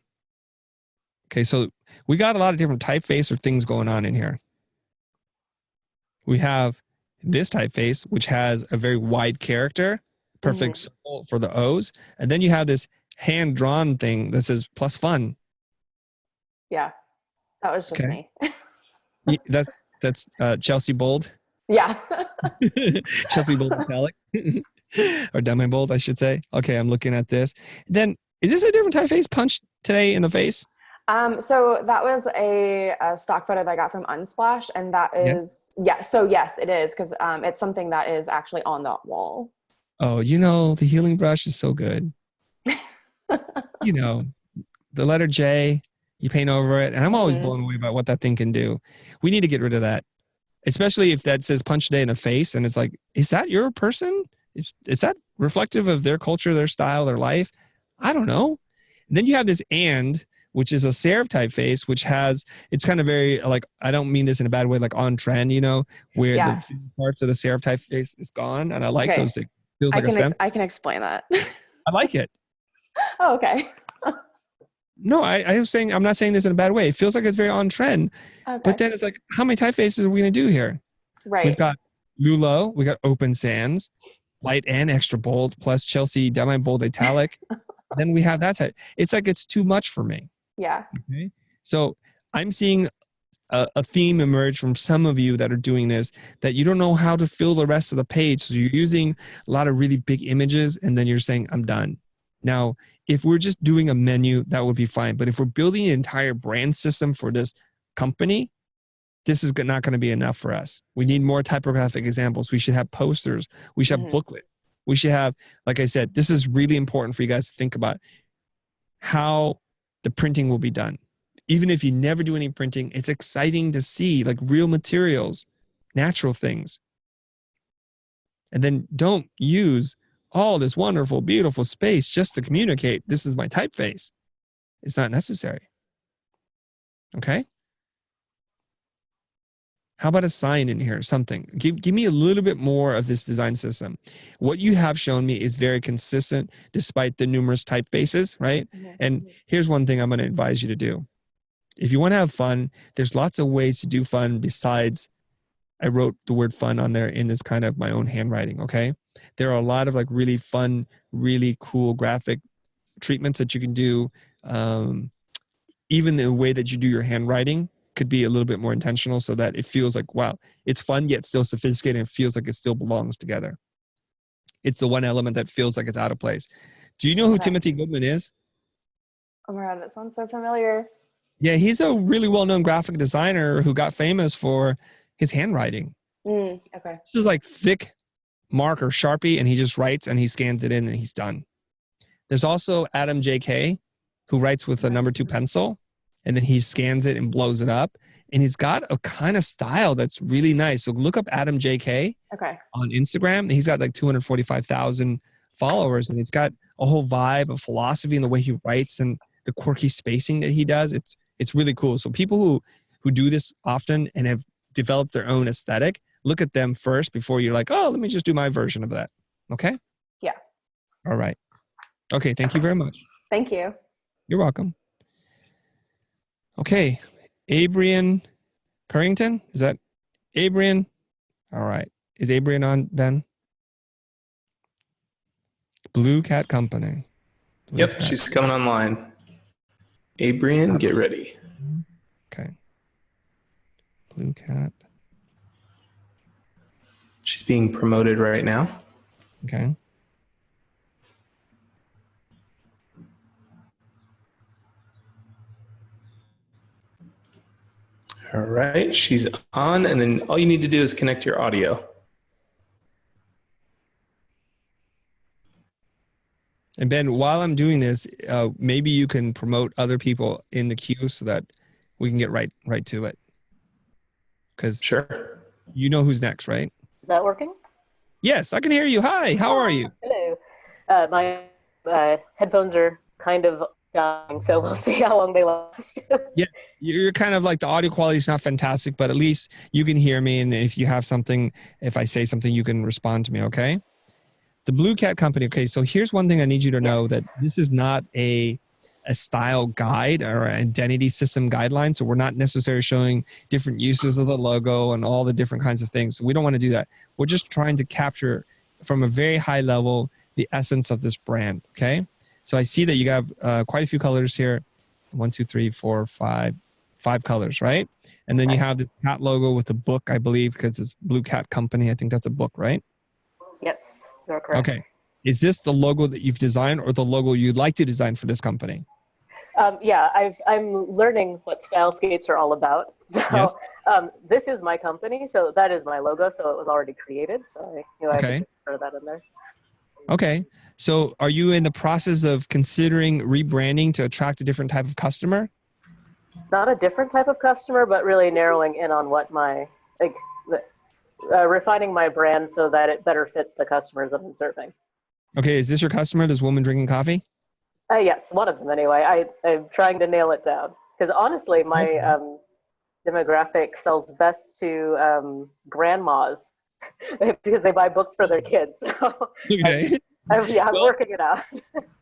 Speaker 2: Okay. So we got a lot of different typeface or things going on in here. We have this typeface, which has a very wide character, perfect symbol for the O's. And then you have this hand-drawn thing that says plus fun.
Speaker 7: Yeah. That was just me.
Speaker 2: That's Chelsea Bold.
Speaker 7: Yeah.
Speaker 2: Chelsea Bold Metallic. Or Demi Bold, I should say. Okay, I'm looking at this. Then, is this a different typeface punch today in the face?
Speaker 7: So that was a stock photo that I got from Unsplash, and that is So yes, it is because it's something that is actually on the wall.
Speaker 2: Oh, you know, the healing brush is so good. You know, the letter J, you paint over it, and I'm always blown away by what that thing can do. We need to get rid of that, especially if that says punch day in the face, and it's like, is that your person? Is that reflective of their culture, their style, their life? I don't know. And then you have this which is a serif typeface, which has, it's kind of very like, I don't mean this in a bad way, like on trend, you know, where the parts of the serif typeface is gone. And I like those things. Feels like a sense.
Speaker 7: I can explain that.
Speaker 2: I like it.
Speaker 7: Oh, okay.
Speaker 2: No, I was saying, I'm not saying this in a bad way. It feels like it's very on trend.
Speaker 7: Okay.
Speaker 2: But then it's like, how many typefaces are we going to do here?
Speaker 7: Right.
Speaker 2: We've got Lulo, we got Open Sans, light and extra bold, plus Chelsea demi-bold italic. Then we have that type. It's like, it's too much for me.
Speaker 7: Yeah.
Speaker 2: Okay. So I'm seeing a theme emerge from some of you that are doing this, that you don't know how to fill the rest of the page. So you're using a lot of really big images, and then you're saying, I'm done. Now, if we're just doing a menu, that would be fine. But if we're building an entire brand system for this company, this is not going to be enough for us. We need more typographic examples. We should have posters. We should have booklet. We should have, like I said, this is really important for you guys to think about how the printing will be done. Even if you never do any printing, it's exciting to see like real materials, natural things. And then don't use all this wonderful, beautiful space just to communicate, this is my typeface. It's not necessary. Okay? How about a sign in here, something? Give me a little bit more of this design system. What you have shown me is very consistent despite the numerous typefaces, right? And here's one thing I'm going to advise you to do. If you want to have fun, there's lots of ways to do fun besides, I wrote the word fun on there in this kind of my own handwriting, okay? There are a lot of like really fun, really cool graphic treatments that you can do. Even the way that you do your handwriting could be a little bit more intentional so that it feels like, wow, it's fun yet still sophisticated and it feels like it still belongs together. It's the one element that feels like it's out of place. Do you know who Timothy Goodman is?
Speaker 7: Oh my God, that sounds so familiar.
Speaker 2: Yeah, he's a really well-known graphic designer who got famous for his handwriting.
Speaker 7: Okay.
Speaker 2: This is like thick marker, Sharpie, and he just writes and he scans it in and he's done. There's also Adam J.K., who writes with a number 2 pencil, and then he scans it and blows it up. And he's got a kind of style that's really nice. So look up Adam J.K. on Instagram. He's got like 245,000 followers, and it's got a whole vibe of philosophy in the way he writes and the quirky spacing that he does. It's really cool. So people who do this often and have developed their own aesthetic, look at them first before you're like, oh, let me just do my version of that. Okay?
Speaker 7: Yeah.
Speaker 2: All right. Okay, thank you very much.
Speaker 7: Thank you.
Speaker 2: You're welcome. Okay, Abrian Currington, is that Abrian? All right, is Abrian on, Ben? Blue Cat Company. Blue Cat.
Speaker 1: She's coming online. Abrian, get ready.
Speaker 2: Okay. Blue Cat.
Speaker 1: She's being promoted right now.
Speaker 2: Okay.
Speaker 1: All right, she's on, and then all you need to do is connect your audio.
Speaker 2: And Ben, while I'm doing this, maybe you can promote other people in the queue so that we can get right to it. Because
Speaker 1: sure,
Speaker 2: you know who's next, right?
Speaker 8: Is that working?
Speaker 2: Yes, I can hear you. Hi, how are you?
Speaker 8: Hello. My headphones are kind of dying, so we'll see how long they last.
Speaker 2: Yeah, you're kind of like, the audio quality is not fantastic, but at least you can hear me. And if you have something, if I say something, you can respond to me, okay? The Blue Cat Company. Okay, so here's one thing I need you to know, that this is not a style guide or an identity system guideline. So we're not necessarily showing different uses of the logo and all the different kinds of things. So we don't want to do that. We're just trying to capture from a very high level the essence of this brand, okay? So I see that you have quite a few colors here. 1, 2, 3, 4, 5 colors, right? And then you have the cat logo with the book, I believe, because it's Blue Cat Company. I think that's a book, right?
Speaker 8: Yes, you're correct.
Speaker 2: Okay. Is this the logo that you've designed or the logo you'd like to design for this company?
Speaker 8: Yeah, I'm learning what Stylescapes are all about. So
Speaker 2: Yes.
Speaker 8: this is my company, so that is my logo. So it was already created. So I knew I
Speaker 2: Okay.
Speaker 8: could just throw that in there.
Speaker 2: Okay. So are you in the process of considering rebranding to attract a different type of customer?
Speaker 8: Not a different type of customer, but really narrowing in on what my like, refining my brand so that it better fits the customers that I'm serving.
Speaker 2: Okay. Is this your customer, this woman drinking coffee?
Speaker 8: Yes, one of them anyway. I'm trying to nail it down because honestly, my demographic sells best to grandmas because they buy books for their kids. So
Speaker 2: Okay.
Speaker 8: I'm
Speaker 2: Well,
Speaker 8: working it out.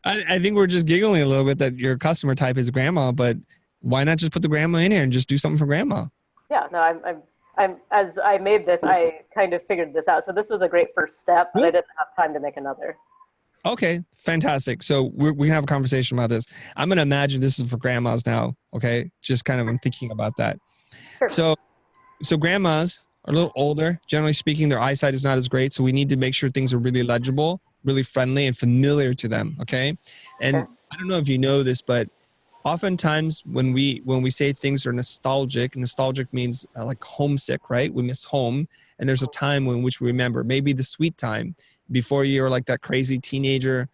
Speaker 2: I think we're just giggling a little bit that your customer type is grandma, but why not just put the grandma in here and just do something for grandma?
Speaker 8: Yeah, no, I'm as I made this, I kind of figured this out. So this was a great first step, but I didn't have time to make another.
Speaker 2: Okay, fantastic. So we can have a conversation about this. I'm going to imagine this is for grandmas now. Okay, just kind of I'm thinking about that.
Speaker 8: Sure.
Speaker 2: So grandmas are a little older. Generally speaking, their eyesight is not as great. So we need to make sure things are really legible, really friendly, and familiar to them. Okay, and
Speaker 8: Sure.
Speaker 2: I don't know if you know this, but oftentimes when we say things are nostalgic means like homesick, right? We miss home, and there's a time in which we remember, maybe the sweet time before you're like that crazy teenager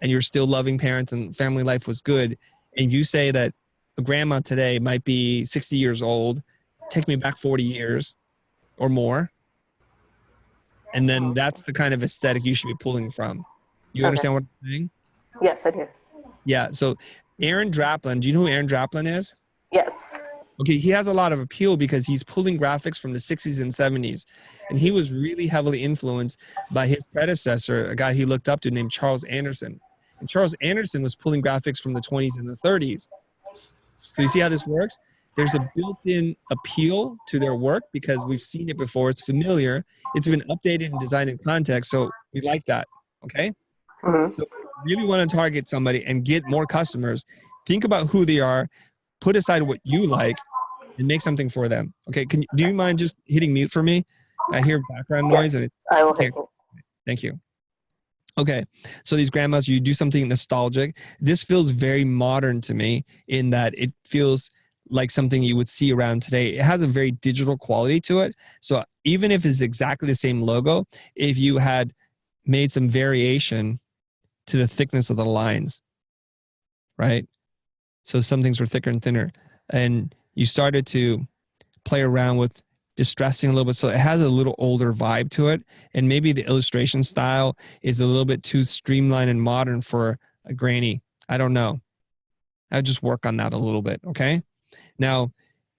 Speaker 2: and you're still loving parents and family life was good, and you say that a grandma today might be 60 years old, take me back 40 years or more, and then that's the kind of aesthetic you should be pulling from. You
Speaker 8: Okay.
Speaker 2: understand what I'm saying?
Speaker 8: Yes, I do.
Speaker 2: Yeah. So Aaron Draplin, do you know who Aaron Draplin is?
Speaker 8: Yes.
Speaker 2: Okay, he has a lot of appeal because he's pulling graphics from the 60s and 70s. And he was really heavily influenced by his predecessor, a guy he looked up to named Charles Anderson. And Charles Anderson was pulling graphics from the 20s and the 30s. So you see how this works? There's a built-in appeal to their work because we've seen it before. It's familiar. It's been updated and designed in context. So we like that, okay?
Speaker 8: Mm-hmm.
Speaker 2: So if you really want to target somebody and get more customers, think about who they are, put aside what you like, and make something for them. Okay, do you mind just hitting mute for me? I hear background noise and
Speaker 8: I will hit you.
Speaker 2: thank you. Okay, so these grandmas, you do something nostalgic. This feels very modern to me in that it feels like something you would see around today. It has a very digital quality to it. So even if it's exactly the same logo, if you had made some variation to the thickness of the lines, right? So some things were thicker and thinner. And you started to play around with distressing a little bit. So it has a little older vibe to it. And maybe the illustration style is a little bit too streamlined and modern for a granny. I don't know. I'll just work on that a little bit. Okay. Now,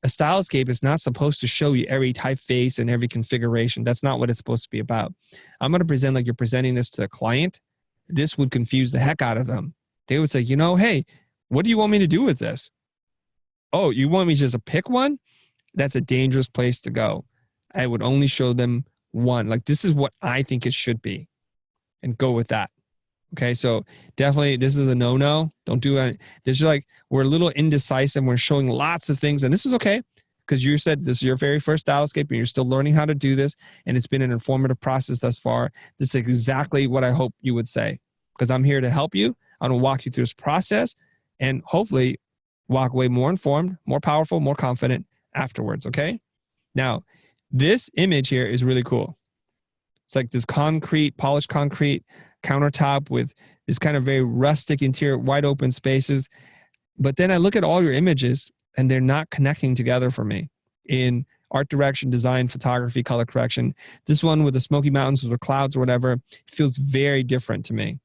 Speaker 2: a stylescape is not supposed to show you every typeface and every configuration. That's not what it's supposed to be about. I'm going to present like you're presenting this to a client. This would confuse the heck out of them. They would say, hey, what do you want me to do with this? Oh, you want me just to pick one? That's a dangerous place to go. I would only show them one. Like, this is what I think it should be, and go with that. Okay, so definitely this is a no-no. Don't do it. This is like, we're a little indecisive. We're showing lots of things, and this is okay because you said this is your very first stylescape and you're still learning how to do this, and it's been an informative process thus far. This is exactly what I hope you would say, because I'm here to help you. I'm going to walk you through this process and hopefully walk away more informed, more powerful, more confident afterwards, okay? Now, this image here is really cool. It's like this concrete, polished concrete countertop with this kind of very rustic interior, wide open spaces. But then I look at all your images and they're not connecting together for me in art direction, design, photography, color correction. This one with the Smoky Mountains or the clouds or whatever feels very different to me.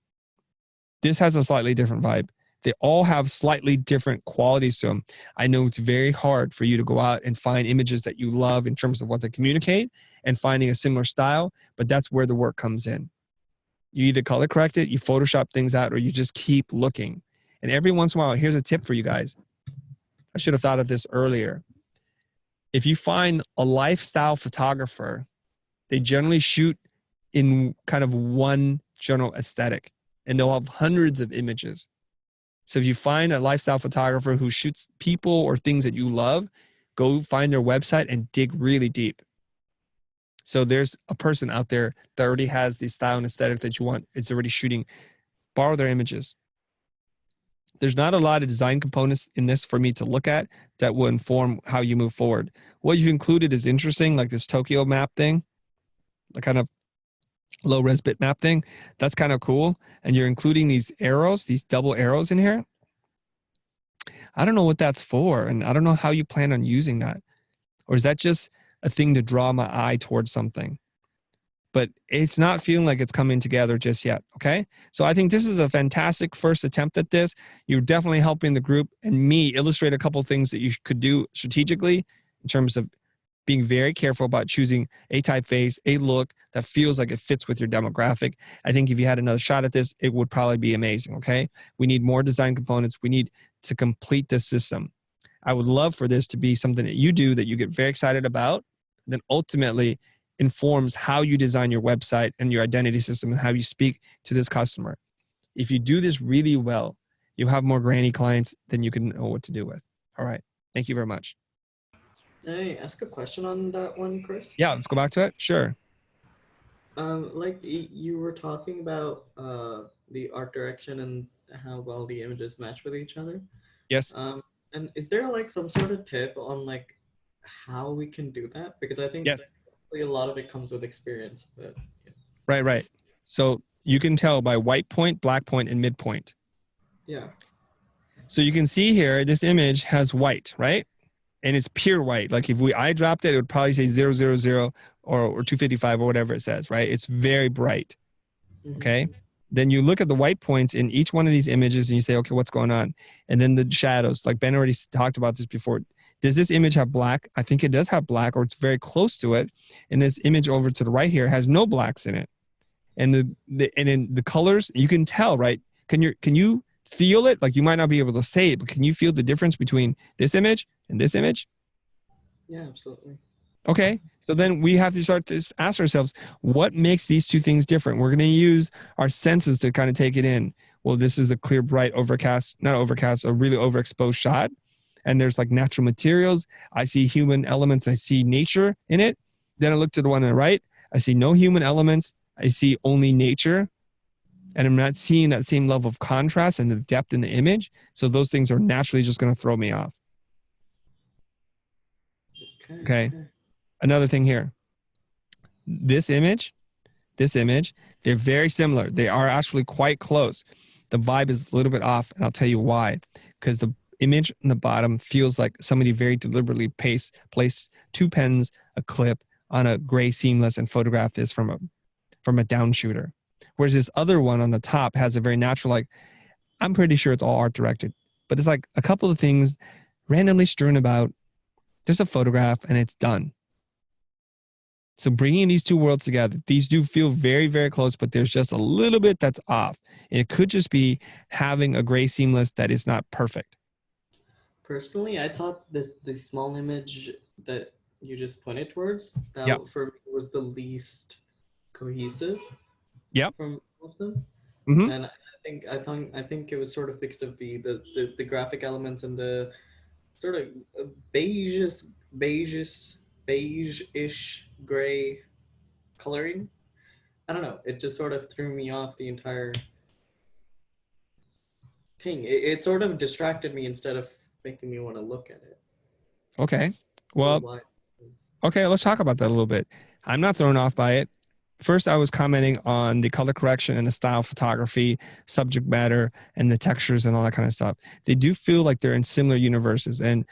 Speaker 2: This has a slightly different vibe. They all have slightly different qualities to them. I know it's very hard for you to go out and find images that you love in terms of what they communicate and finding a similar style, but that's where the work comes in. You either color correct it, you Photoshop things out, or you just keep looking. And every once in a while, here's a tip for you guys. I should have thought of this earlier. If you find a lifestyle photographer, they generally shoot in kind of one general aesthetic, and they'll have hundreds of images. So if you find a lifestyle photographer who shoots people or things that you love, go find their website and dig really deep. So there's a person out there that already has the style and aesthetic that you want. It's already shooting. Borrow their images. There's not a lot of design components in this for me to look at that will inform how you move forward. What you've included is interesting, like this Tokyo map thing, the kind of low res bitmap thing. That's kind of cool. And you're including these arrows, these double arrows in here. I don't know what that's for, and I don't know how you plan on using that. Or is that just a thing to draw my eye towards something? But it's not feeling like it's coming together just yet, okay? So I think this is a fantastic first attempt at this. You're definitely helping the group and me illustrate a couple things that you could do strategically in terms of being very careful about choosing a typeface, a look that feels like it fits with your demographic. I think if you had another shot at this, it would probably be amazing, okay? We need more design components. We need to complete this system. I would love for this to be something that you do that you get very excited about, then ultimately informs how you design your website and your identity system and how you speak to this customer. If you do this really well, you'll have more granny clients than you can know what to do with. All right. Thank you very much.
Speaker 5: Can I ask a question on that one, Chris?
Speaker 2: Yeah, let's go back to it. Sure.
Speaker 5: Like you were talking about the art direction and how well the images match with each other.
Speaker 2: Yes.
Speaker 5: And is there like some sort of tip on like how we can do that? Because I think
Speaker 2: Yes.
Speaker 5: a lot of it comes with experience. But
Speaker 2: Right, right. So you can tell by white point, black point, and midpoint.
Speaker 5: yeah.
Speaker 2: So you can see here, this image has white, right? And it's pure white. Like if I dropped it, it would probably say 000 or 255 or whatever it says, right? It's very bright, okay? Then you look at the white points in each one of these images and you say, okay, what's going on? And then the shadows, like Ben already talked about this before. Does this image have black? I think it does have black, or it's very close to it. And this image over to the right here has no blacks in it. And and in the colors, you can tell, right? Can you feel it? Like you might not be able to say it, but can you feel the difference between this image and this image?
Speaker 5: Yeah, absolutely.
Speaker 2: Okay, so then we have to start to ask ourselves, what makes these two things different? We're going to use our senses to kind of take it in. Well, this is a clear, bright, a really overexposed shot. And there's like natural materials. I see human elements. I see nature in it. Then I look to the one on the right. I see no human elements. I see only nature. And I'm not seeing that same level of contrast and the depth in the image. So those things are naturally just going to throw me off. Okay. Another thing here. This image, they're very similar. They are actually quite close. The vibe is a little bit off, and I'll tell you why. Because the image in the bottom feels like somebody very deliberately placed two pens, a clip on a gray seamless and photographed this from a down shooter. Whereas this other one on the top has a very natural, like, I'm pretty sure it's all art directed, but it's like a couple of things randomly strewn about. There's a photograph and it's done. So bringing these two worlds together, these do feel very, very close, but there's just a little bit that's off. And it could just be having a gray seamless that is not perfect.
Speaker 5: Personally, I thought the small image that you just pointed towards, that
Speaker 2: Yep.
Speaker 5: for me was the least cohesive.
Speaker 2: Yep.
Speaker 5: From all of them.
Speaker 2: Mhm.
Speaker 5: And I think it was sort of because of the graphic elements and the sort of beige-ish gray coloring. I don't know. It just sort of threw me off the entire thing. It sort of distracted me instead of making me want to look at it.
Speaker 2: Okay. Well,
Speaker 5: Why?
Speaker 2: okay, let's talk about that a little bit. I'm not thrown off by it. First, I was commenting on the color correction and the style photography, subject matter, and the textures and all that kind of stuff. They do feel like they're in similar universes, and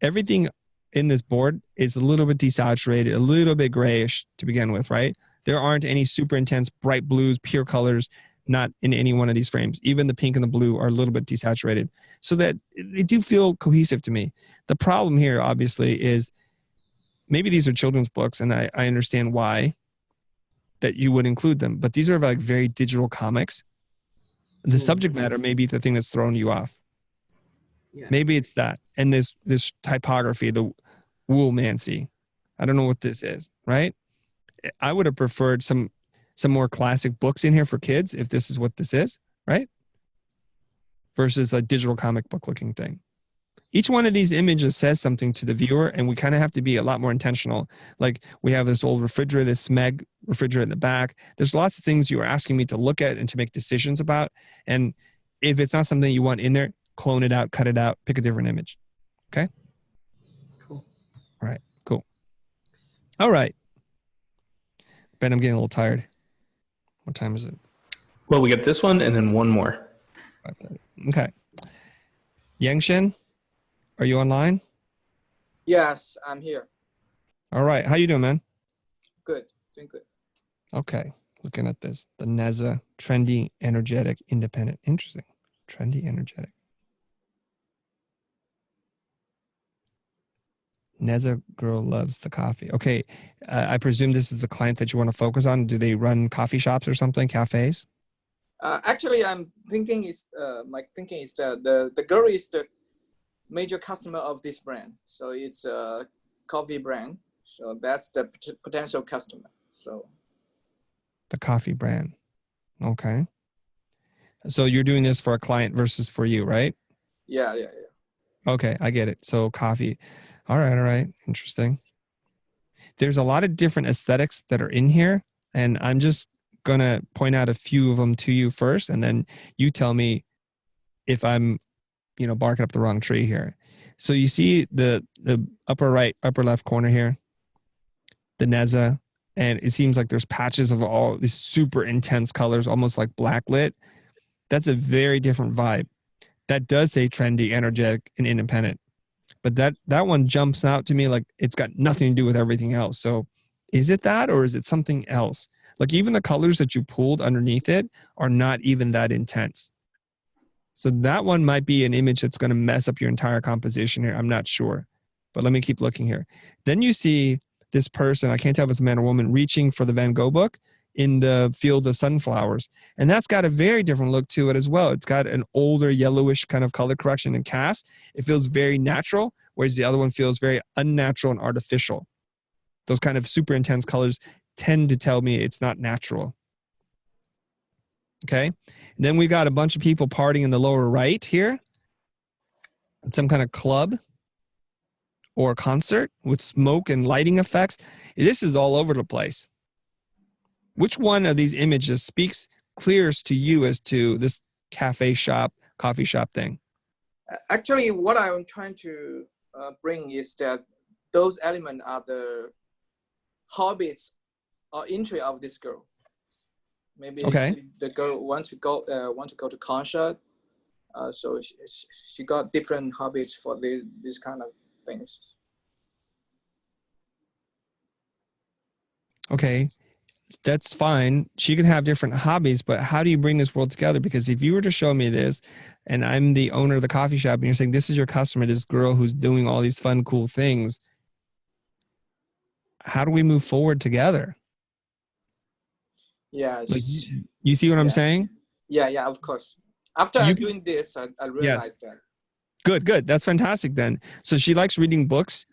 Speaker 2: everything in this board is a little bit desaturated, a little bit grayish to begin with, right? There aren't any super intense bright blues, pure colors, not in any one of these frames. Even the pink and the blue are a little bit desaturated, so that they do feel cohesive to me. The problem here, obviously, is maybe these are children's books, and I understand why that you would include them, but these are like very digital comics. The subject matter may be the thing that's throwing you off.
Speaker 5: Yeah.
Speaker 2: Maybe it's that. And this typography, the woolmancy. I don't know what this is, right? I would have preferred some more classic books in here for kids if this is what this is, right? Versus a digital comic book looking thing. Each one of these images says something to the viewer, and we kind of have to be a lot more intentional. Like we have this old refrigerator, this Smeg refrigerator in the back. There's lots of things you are asking me to look at and to make decisions about. And if it's not something you want in there, clone it out, cut it out, pick a different image. Okay.
Speaker 5: Cool.
Speaker 2: All right. Cool. All right. Ben, I'm getting a little tired. What time is it?
Speaker 1: Well, we got this one and then one more.
Speaker 2: 5:30. Okay. Yangshen, are you online?
Speaker 9: Yes, I'm here.
Speaker 2: All right. How you doing, man?
Speaker 9: Good. Doing good.
Speaker 2: Okay. Looking at this. The NEZA, trendy, energetic, independent. Interesting. Trendy, energetic. NEZA girl loves the coffee. Okay. I presume this is the client that you want to focus on. Do they run coffee shops or something, cafes?
Speaker 9: Actually, I'm thinking is my thinking is that the girl is the major customer of this brand. So it's a coffee brand. So that's the potential customer. So
Speaker 2: The coffee brand. Okay. So you're doing this for a client versus for you, right?
Speaker 9: yeah.
Speaker 2: Okay, I get it. So coffee. All right. Interesting. There's a lot of different aesthetics that are in here, and I'm just going to point out a few of them to you first, and then you tell me if I'm, barking up the wrong tree here. So you see the upper right, upper left corner here, the NEZA, and it seems like there's patches of all these super intense colors, almost like blacklit. That's a very different vibe. That does say trendy, energetic, and independent. But that one jumps out to me like it's got nothing to do with everything else. So is it that, or is it something else? Like even the colors that you pulled underneath it are not even that intense. So that one might be an image that's going to mess up your entire composition here. I'm not sure. But let me keep looking here. Then you see this person, I can't tell if it's a man or woman, reaching for the Van Gogh book in the field of sunflowers. And that's got a very different look to it as well. It's got an older yellowish kind of color correction and cast. It feels very natural, whereas the other one feels very unnatural and artificial. Those kind of super intense colors tend to tell me it's not natural. Okay. And then we got a bunch of people partying in the lower right here. Some kind of club or concert with smoke and lighting effects. This is all over the place. Which one of these images speaks clearest to you as to this cafe shop, coffee shop thing?
Speaker 9: Actually, what I'm trying to bring is that those elements are the hobbies or interest of this girl. Maybe
Speaker 2: Okay.
Speaker 9: the girl want to go to concert. So she got different hobbies for this kind of things.
Speaker 2: Okay. That's fine. She can have different hobbies, but how do you bring this world together? Because if you were to show me this and I'm the owner of the coffee shop and you're saying, this is your customer, this girl who's doing all these fun, cool things, how do we move forward together?
Speaker 9: Yes.
Speaker 2: Like, you see what I'm saying?
Speaker 9: Yeah, of course. After I'm doing this, I realized that.
Speaker 2: Good. That's fantastic then. So she likes reading books,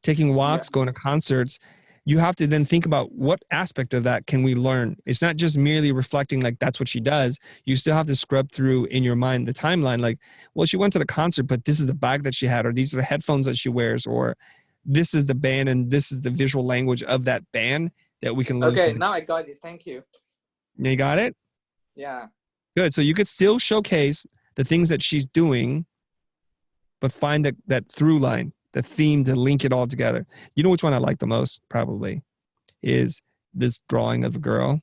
Speaker 2: taking walks, going to concerts. You have to then think about what aspect of that can we learn. It's not just merely reflecting like that's what she does. You still have to scrub through in your mind the timeline like, well, she went to the concert, but this is the bag that she had, or these are the headphones that she wears, or this is the band and this is the visual language of that band that we can learn.
Speaker 9: Okay, now I got it. Thank you.
Speaker 2: You got it?
Speaker 9: Yeah.
Speaker 2: Good. So you could still showcase the things that she's doing, but find that through line, the theme to link it all together. You know which one I like the most probably is this drawing of a girl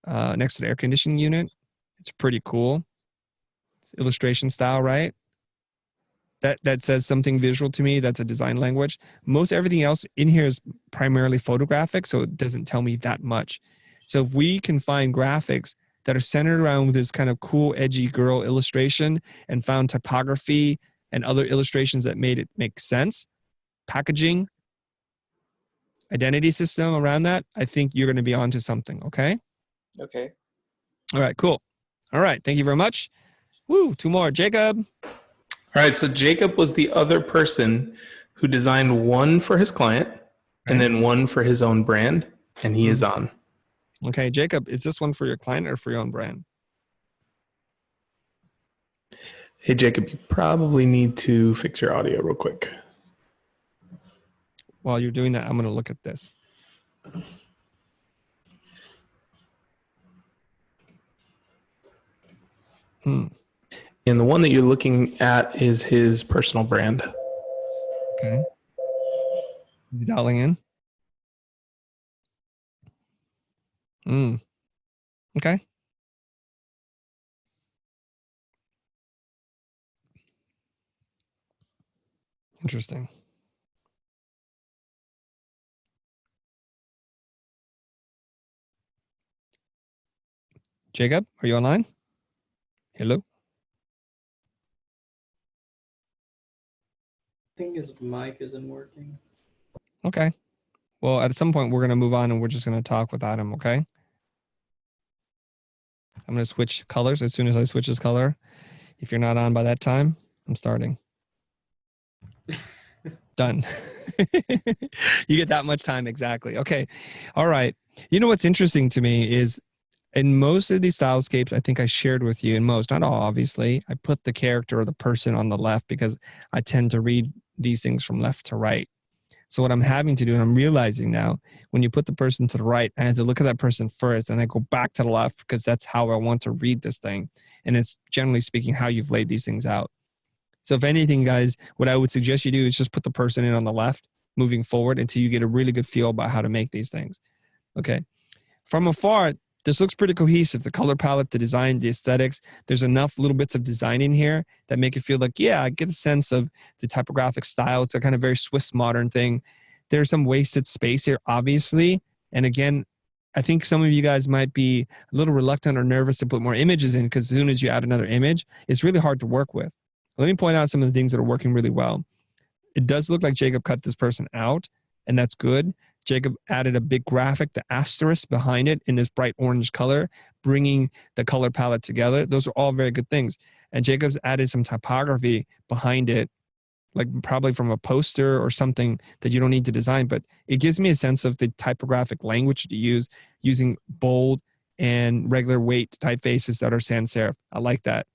Speaker 2: next to the air conditioning unit. It's pretty cool. It's illustration style, right? That says something visual to me. That's a design language. Most everything else in here is primarily photographic, so it doesn't tell me that much. So if we can find graphics that are centered around this kind of cool, edgy girl illustration and found typography and other illustrations that made it make sense, packaging, identity system around that, I think you're going to be onto something, okay?
Speaker 9: Okay.
Speaker 2: All right, cool. All right, thank you very much. Woo, two more. Jacob.
Speaker 1: All right, so Jacob was the other person who designed one for his client and then one for his own brand, and he is on.
Speaker 2: Okay, Jacob, is this one for your client or for your own brand?
Speaker 1: Hey, Jacob, you probably need to fix your audio real quick.
Speaker 2: While you're doing that, I'm going to look at this.
Speaker 1: And the one that you're looking at is his personal brand.
Speaker 2: Okay. Is he dialing in? Okay. Interesting. Jacob, are you online? Hello?
Speaker 5: I think his mic isn't working.
Speaker 2: Okay. Well, at some point, we're going to move on and we're just going to talk without him, okay? I'm going to switch colors as soon as I switch his color. If you're not on by that time, I'm starting. Done. You get that much time, exactly. Okay. All right. You know what's interesting to me is in most of these stylescapes, I think I shared with you, in most, not all, obviously, I put the character or the person on the left because I tend to read these things from left to right. So what I'm having to do, and I'm realizing now, when you put the person to the right, I have to look at that person first and then go back to the left because that's how I want to read this thing. And it's generally speaking how you've laid these things out. So if anything, guys, what I would suggest you do is just put the person in on the left moving forward until you get a really good feel about how to make these things. Okay. From afar, this looks pretty cohesive. The color palette, the design, the aesthetics, there's enough little bits of design in here that make it feel like, yeah, I get a sense of the typographic style. It's a kind of very Swiss modern thing. There's some wasted space here, obviously. And again, I think some of you guys might be a little reluctant or nervous to put more images in because as soon as you add another image, it's really hard to work with. Let me point out some of the things that are working really well. It does look like Jacob cut this person out, and that's good. Jacob added a big graphic, the asterisk behind it in this bright orange color, bringing the color palette together. Those are all very good things. And Jacob's added some typography behind it, like probably from a poster or something that you don't need to design, but it gives me a sense of the typographic language to use using bold and regular weight typefaces that are sans serif. I like that.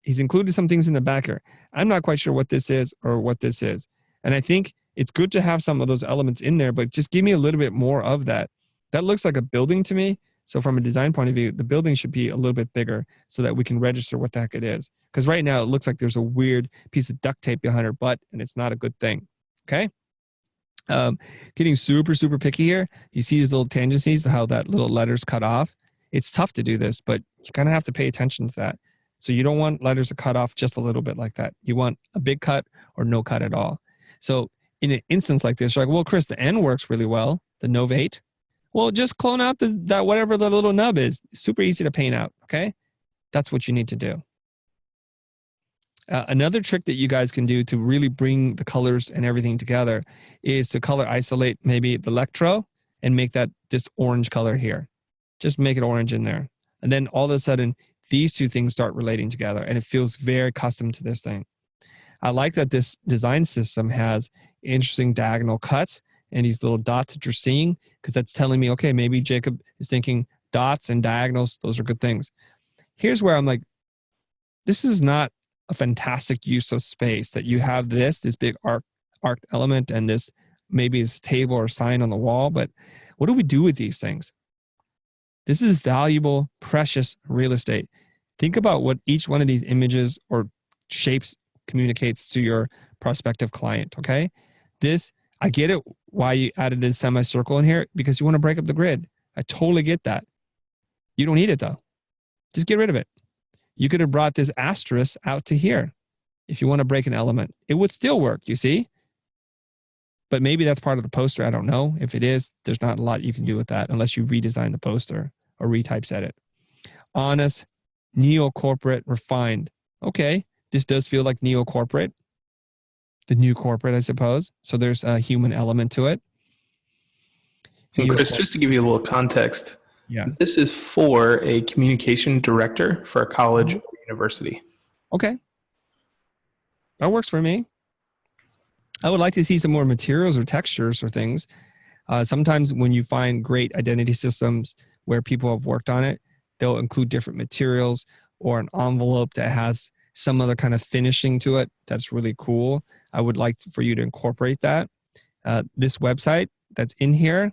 Speaker 2: He's included some things in the backer. I'm not quite sure what this is or what this is. And I think it's good to have some of those elements in there, but just give me a little bit more of that. That looks like a building to me. So from a design point of view, the building should be a little bit bigger so that we can register what the heck it is. Because right now it looks like there's a weird piece of duct tape behind her butt and it's not a good thing. Okay. Getting super, super picky here. You see these little tangencies, how that little letter's cut off. It's tough to do this, but you kind of have to pay attention to that. So you don't want letters to cut off just a little bit like that. You want a big cut or no cut at all. So in an instance like this, you're like, well, Chris, the N works really well, the novate. Well, just clone out that whatever the little nub is. Super easy to paint out, okay? That's what you need to do. Another trick that you guys can do to really bring the colors and everything together is to color isolate maybe the electro and make that this orange color here. Just make it orange in there. And then all of a sudden, these two things start relating together and it feels very custom to this thing. I like that this design system has interesting diagonal cuts and these little dots that you're seeing because that's telling me, okay, maybe Jacob is thinking dots and diagonals. Those are good things. Here's where I'm like, this is not a fantastic use of space that you have this big arced element and this maybe it's a table or a sign on the wall, but what do we do with these things? This is valuable, precious real estate. Think about what each one of these images or shapes communicates to your prospective client, okay? This, I get it why you added a semicircle in here because you want to break up the grid. I totally get that. You don't need it though. Just get rid of it. You could have brought this asterisk out to here if you want to break an element. It would still work, you see? But maybe that's part of the poster. I don't know. If it is, there's not a lot you can do with that unless you redesign the poster or retypeset it. Honest, neo-corporate, refined. Okay, this does feel like neo-corporate. The new corporate, I suppose. So there's a human element to it.
Speaker 1: And Chris, just to give you a little context,
Speaker 2: yeah,
Speaker 1: this is for a communication director for a college or university.
Speaker 2: Okay. That works for me. I would like to see some more materials or textures or things. Sometimes when you find great identity systems where people have worked on it, they'll include different materials or an envelope that has some other kind of finishing to it. That's really cool. I would like for you to incorporate that. This website that's in here,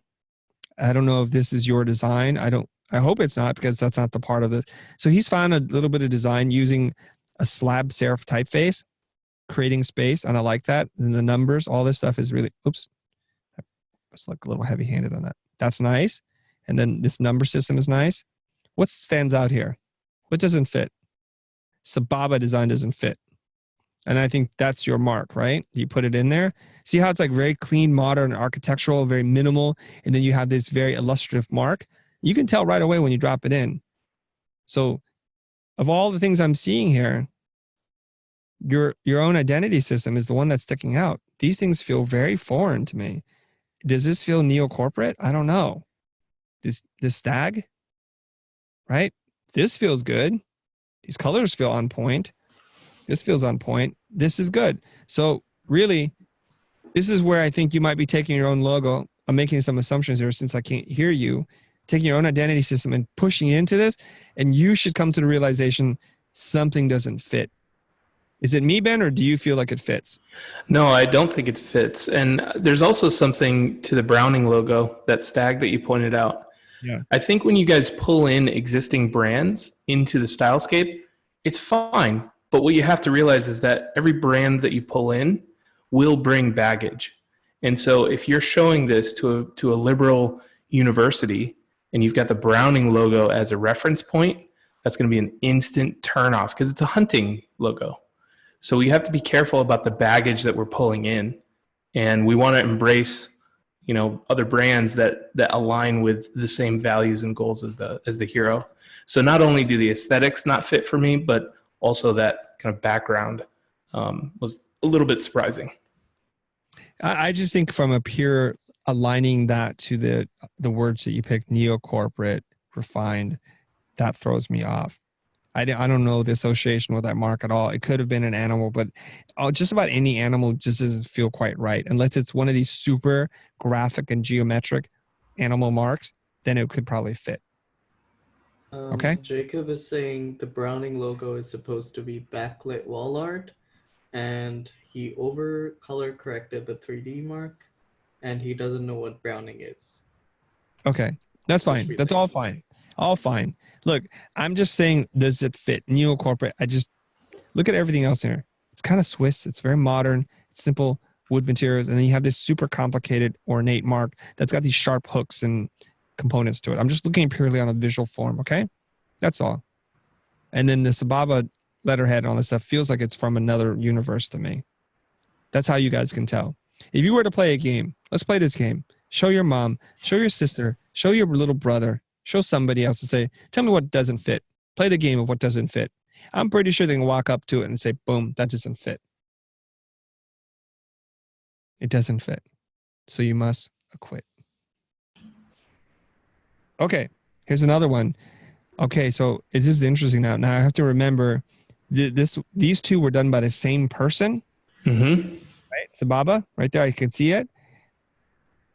Speaker 2: I don't know if this is your design. I hope it's not because that's not the part of this. So he's found a little bit of design using a slab serif typeface, creating space, and I like that. And the numbers, all this stuff is really, oops, I was like a little heavy-handed on that. That's nice. And then this number system is nice. What stands out here? What doesn't fit? Sababa design doesn't fit. And I think that's your mark, right? You put it in there. See how it's like very clean, modern, architectural, very minimal. And then you have this very illustrative mark. You can tell right away when you drop it in. So of all the things I'm seeing here, your own identity system is the one that's sticking out. These things feel very foreign to me. Does this feel neo-corporate? I don't know. This stag, right? This feels good. These colors feel on point. This feels on point. This is good. So really, this is where I think you might be taking your own logo. I'm making some assumptions here since I can't hear you. Taking your own identity system and pushing into this, and you should come to the realization something doesn't fit. Is it me, Ben, or do you feel like it fits?
Speaker 1: No, I don't think it fits. And there's also something to the Browning logo, that stag that you pointed out.
Speaker 2: Yeah.
Speaker 1: I think when you guys pull in existing brands into the Stylescape, it's fine. But what you have to realize is that every brand that you pull in will bring baggage. And so if you're showing this to a liberal university and you've got the Browning logo as a reference point, that's going to be an instant turnoff because it's a hunting logo. So we have to be careful about the baggage that we're pulling in, and we want to embrace, other brands that align with the same values and goals as the hero. So not only do the aesthetics not fit for me, but also that kind of background was a little bit surprising.
Speaker 2: I just think from a pure aligning that to the words that you picked, neo-corporate, refined, that throws me off. I don't know the association with that mark at all. It could have been an animal, but just about any animal just doesn't feel quite right. Unless it's one of these super graphic and geometric animal marks, then it could probably fit. Okay.
Speaker 5: Jacob is saying the Browning logo is supposed to be backlit wall art, and he over color corrected the 3D mark, and he doesn't know what Browning is.
Speaker 2: Okay, that's fine. That's all fine. All fine. Look, I'm just saying, does it fit? Neo-corporate. I just look at everything else here. It's kind of Swiss. It's very modern. It's simple wood materials, and then you have this super complicated, ornate mark that's got these sharp hooks and components to it. I'm just looking purely on a visual form. Okay, that's all. And then the Sababa letterhead and all this stuff feels like it's from another universe to me. That's how you guys can tell. If you were to play a game, let's play this game. Show your mom, show your sister, show your little brother, show somebody else and say, tell me what doesn't fit. Play the game of what doesn't fit. I'm pretty sure they can walk up to it and say, boom, that doesn't fit. It doesn't fit. So you must acquit. Okay, here's another one. Okay, so this is interesting now. Now I have to remember these two were done by the same person.
Speaker 1: Mm-hmm.
Speaker 2: Right? Sababa, right there, I can see it.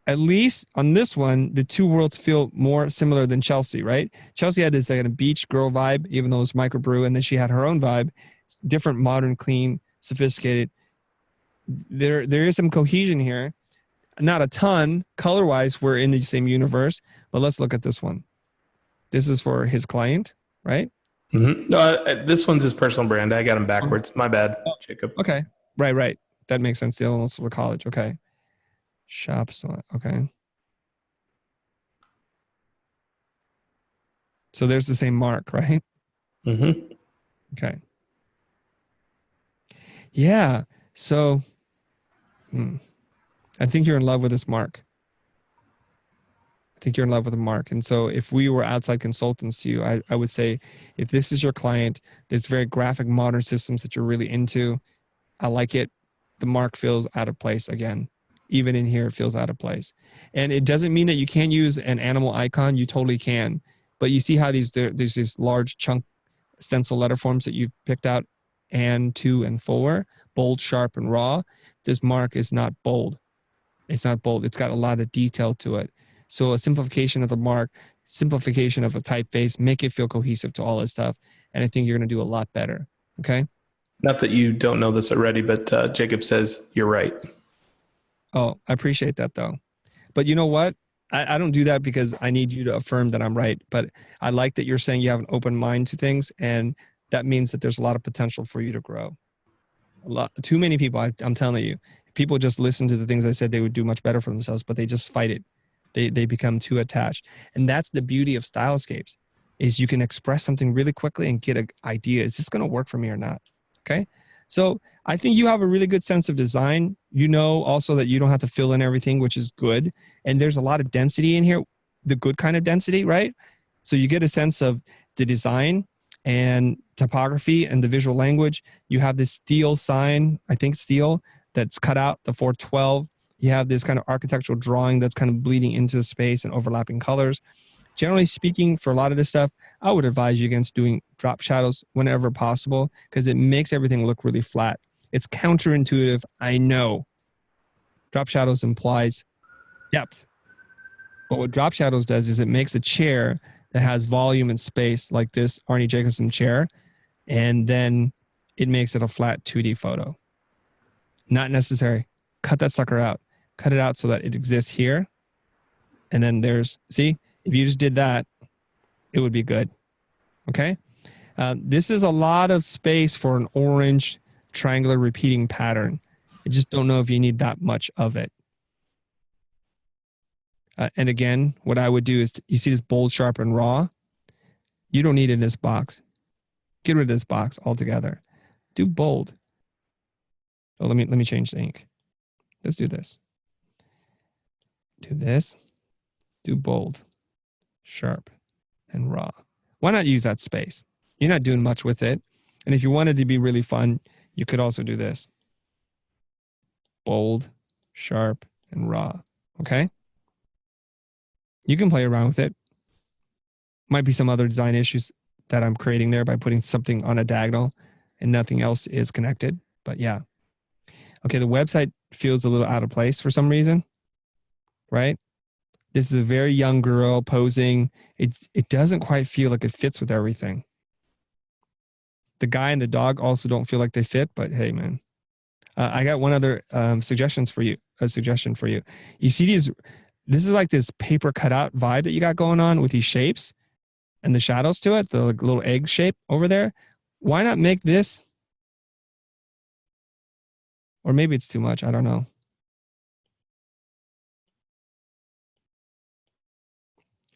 Speaker 2: At least on this one, the two worlds feel more similar than Chelsea, right? Chelsea had this like a beach girl vibe, even though it's microbrew, and then she had her own vibe, different, modern, clean, sophisticated. There is some cohesion here. Not a ton. Color-wise, we're in the same universe, but let's look at this one. This is for his client, right?
Speaker 1: Mm-hmm. This one's his personal brand. I got him backwards. My bad, Jacob.
Speaker 2: Okay. Right. That makes sense. The other one's for the college. Okay. Shops. Okay. So there's the same mark, right?
Speaker 1: Mm-hmm.
Speaker 2: Okay. Yeah. So I think you're in love with this mark. I think you're in love with the mark. And so if we were outside consultants to you, I would say, if this is your client, there's very graphic modern systems that you're really into, I like it. The mark feels out of place again. Even in here, it feels out of place. And it doesn't mean that you can't use an animal icon. You totally can. But you see how there's these large chunk stencil letter forms that you've picked out, and 2 and 4, bold, sharp, and raw. This mark is not bold. It's not bold. It's got a lot of detail to it. So a simplification of the mark, simplification of a typeface, make it feel cohesive to all this stuff. And I think you're going to do a lot better. Okay.
Speaker 1: Not that you don't know this already, but Jacob says you're right.
Speaker 2: Oh, I appreciate that though. But you know what? I don't do that because I need you to affirm that I'm right. But I like that you're saying you have an open mind to things. And that means that there's a lot of potential for you to grow. Too many people, I'm telling you, people just listen to the things I said they would do much better for themselves, but they just fight it. They become too attached. And that's the beauty of Stylescapes, is you can express something really quickly and get an idea. Is this going to work for me or not? Okay. So I think you have a really good sense of design. You know also that you don't have to fill in everything, which is good. And there's a lot of density in here, the good kind of density, right? So you get a sense of the design and typography and the visual language. You have this steel sign, I think steel, that's cut out, the 412. You have this kind of architectural drawing that's kind of bleeding into space and overlapping colors. Generally speaking, for a lot of this stuff, I would advise you against doing drop shadows whenever possible, because it makes everything look really flat. It's counterintuitive, I know. Drop shadows implies depth. But what drop shadows does is it makes a chair that has volume and space, like this Arnie Jacobson chair, and then it makes it a flat 2D photo. Not necessary. Cut that sucker out. Cut it out so that it exists here. And then there's, see, if you just did that, it would be good. Okay? This is a lot of space for an orange triangular repeating pattern. I just don't know if you need that much of it. And again, what I would do is, you see this bold, sharp, and raw? You don't need it in this box. Get rid of this box altogether. Do bold. Oh, let me change the ink. Let's do this. Do this. Do bold, sharp, and raw. Why not use that space? You're not doing much with it. And if you wanted to be really fun, you could also do this. Bold, sharp, and raw. Okay? You can play around with it. Might be some other design issues that I'm creating there by putting something on a diagonal and nothing else is connected. But yeah. Okay, the website feels a little out of place for some reason, right? This is a very young girl posing. It doesn't quite feel like it fits with everything. The guy and the dog also don't feel like they fit, but hey, man. I got one other suggestion for you. You see these, this is like this paper cutout vibe that you got going on with these shapes and the shadows to it, the little egg shape over there. Why not make this? Or maybe it's too much. I don't know.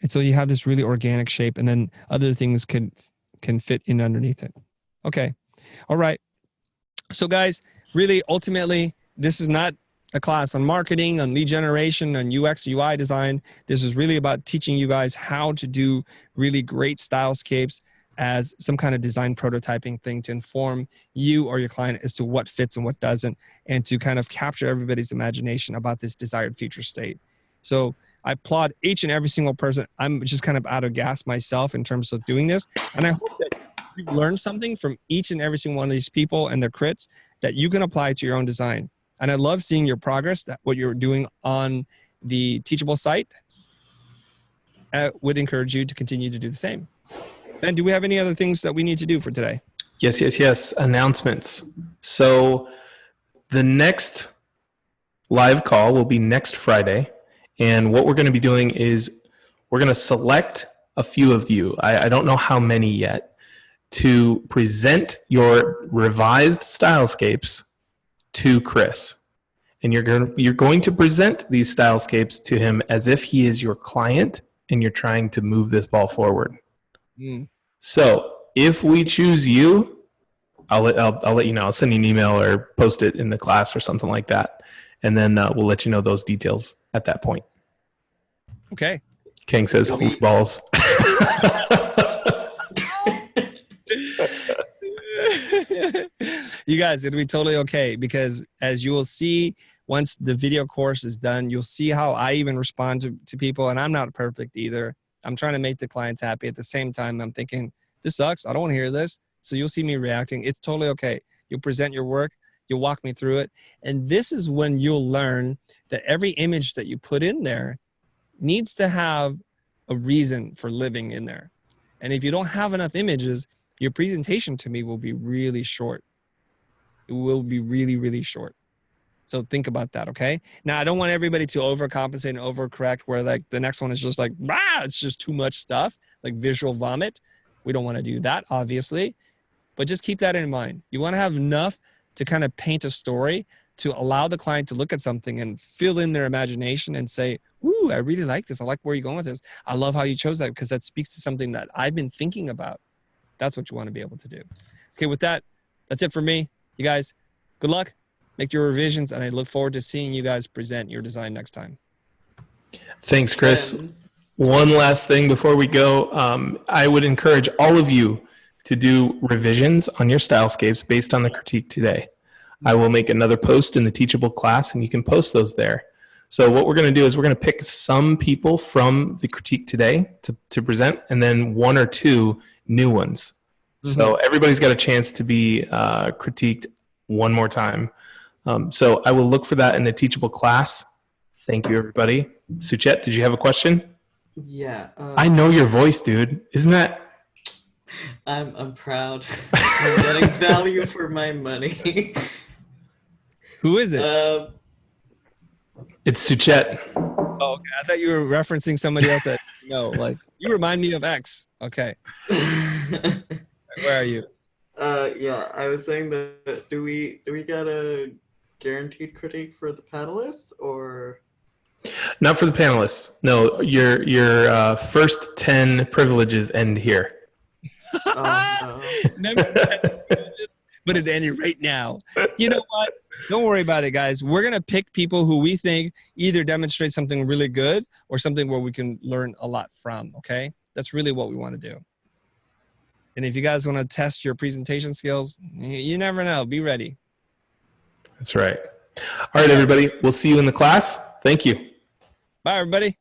Speaker 2: And so you have this really organic shape, and then other things can fit in underneath it. Okay. All right. So guys, really, ultimately, this is not a class on marketing, on lead generation, on UX, UI design. This is really about teaching you guys how to do really great stylescapes as some kind of design prototyping thing to inform you or your client as to what fits and what doesn't, and to kind of capture everybody's imagination about this desired future state. So I applaud each and every single person. I'm just kind of out of gas myself in terms of doing this. And I hope that you've learned something from each and every single one of these people and their crits that you can apply to your own design. And I love seeing your progress, that what you're doing on the Teachable site. I would encourage you to continue to do the same. Ben, do we have any other things that we need to do for today?
Speaker 1: Yes. Announcements. So the next live call will be next Friday. And what we're going to be doing is we're going to select a few of you. I don't know how many yet, to present your revised stylescapes to Chris. And you're going to present these stylescapes to him as if he is your client and you're trying to move this ball forward. So if we choose you, I'll let you know. I'll send you an email or post it in the class or something like that. And then we'll let you know those details at that point.
Speaker 2: Okay.
Speaker 1: King says, holy balls.
Speaker 2: You guys, it'll be totally okay, because as you will see, once the video course is done, you'll see how I even respond to people. And I'm not perfect either. I'm trying to make the clients happy. At the same time, I'm thinking, this sucks. I don't want to hear this. So you'll see me reacting. It's totally okay. You'll present your work. You'll walk me through it. And this is when you'll learn that every image that you put in there needs to have a reason for living in there. And if you don't have enough images, your presentation to me will be really short. It will be really, really short. So think about that, okay? Now, I don't want everybody to overcompensate and overcorrect where like the next one is just like, it's just too much stuff, like visual vomit. We don't want to do that, obviously. but just keep that in mind. You want to have enough to kind of paint a story to allow the client to look at something and fill in their imagination and say, ooh, I really like this. I like where you're going with this. I love how you chose that because that speaks to something that I've been thinking about. That's what you want to be able to do. Okay, with that, that's it for me. You guys, good luck. Make your revisions, and I look forward to seeing you guys present your design next time.
Speaker 1: Thanks, Chris. One last thing before we go. I would encourage all of you to do revisions on your stylescapes based on the critique today. I will make another post in the Teachable class, and you can post those there. So what we're going to do is we're going to pick some people from the critique today to present, and then 1 or 2 new ones. So everybody's got a chance to be critiqued one more time. So I will look for that in the Teachable class. Thank you, everybody. Suchet, did you have a question?
Speaker 5: Yeah.
Speaker 1: I know your voice, dude. Isn't that?
Speaker 5: I'm proud. I'm getting value for my money.
Speaker 2: Who is it?
Speaker 1: It's Suchet.
Speaker 2: Oh, okay. I thought you were referencing somebody else that no, like you remind me of X. Okay. Where are you?
Speaker 5: Yeah, I was saying that do we get a guaranteed critique for the panelists or?
Speaker 1: Not for the panelists. No, your first 10 privileges end here.
Speaker 5: Oh, no.
Speaker 2: But it ended right now. You know what? Don't worry about it, guys. We're going to pick people who we think either demonstrate something really good or something where we can learn a lot from, okay? That's really what we want to do. And if you guys want to test your presentation skills, you never know. Be ready.
Speaker 1: That's right. All right, everybody. We'll see you in the class. Thank you.
Speaker 2: Bye, everybody.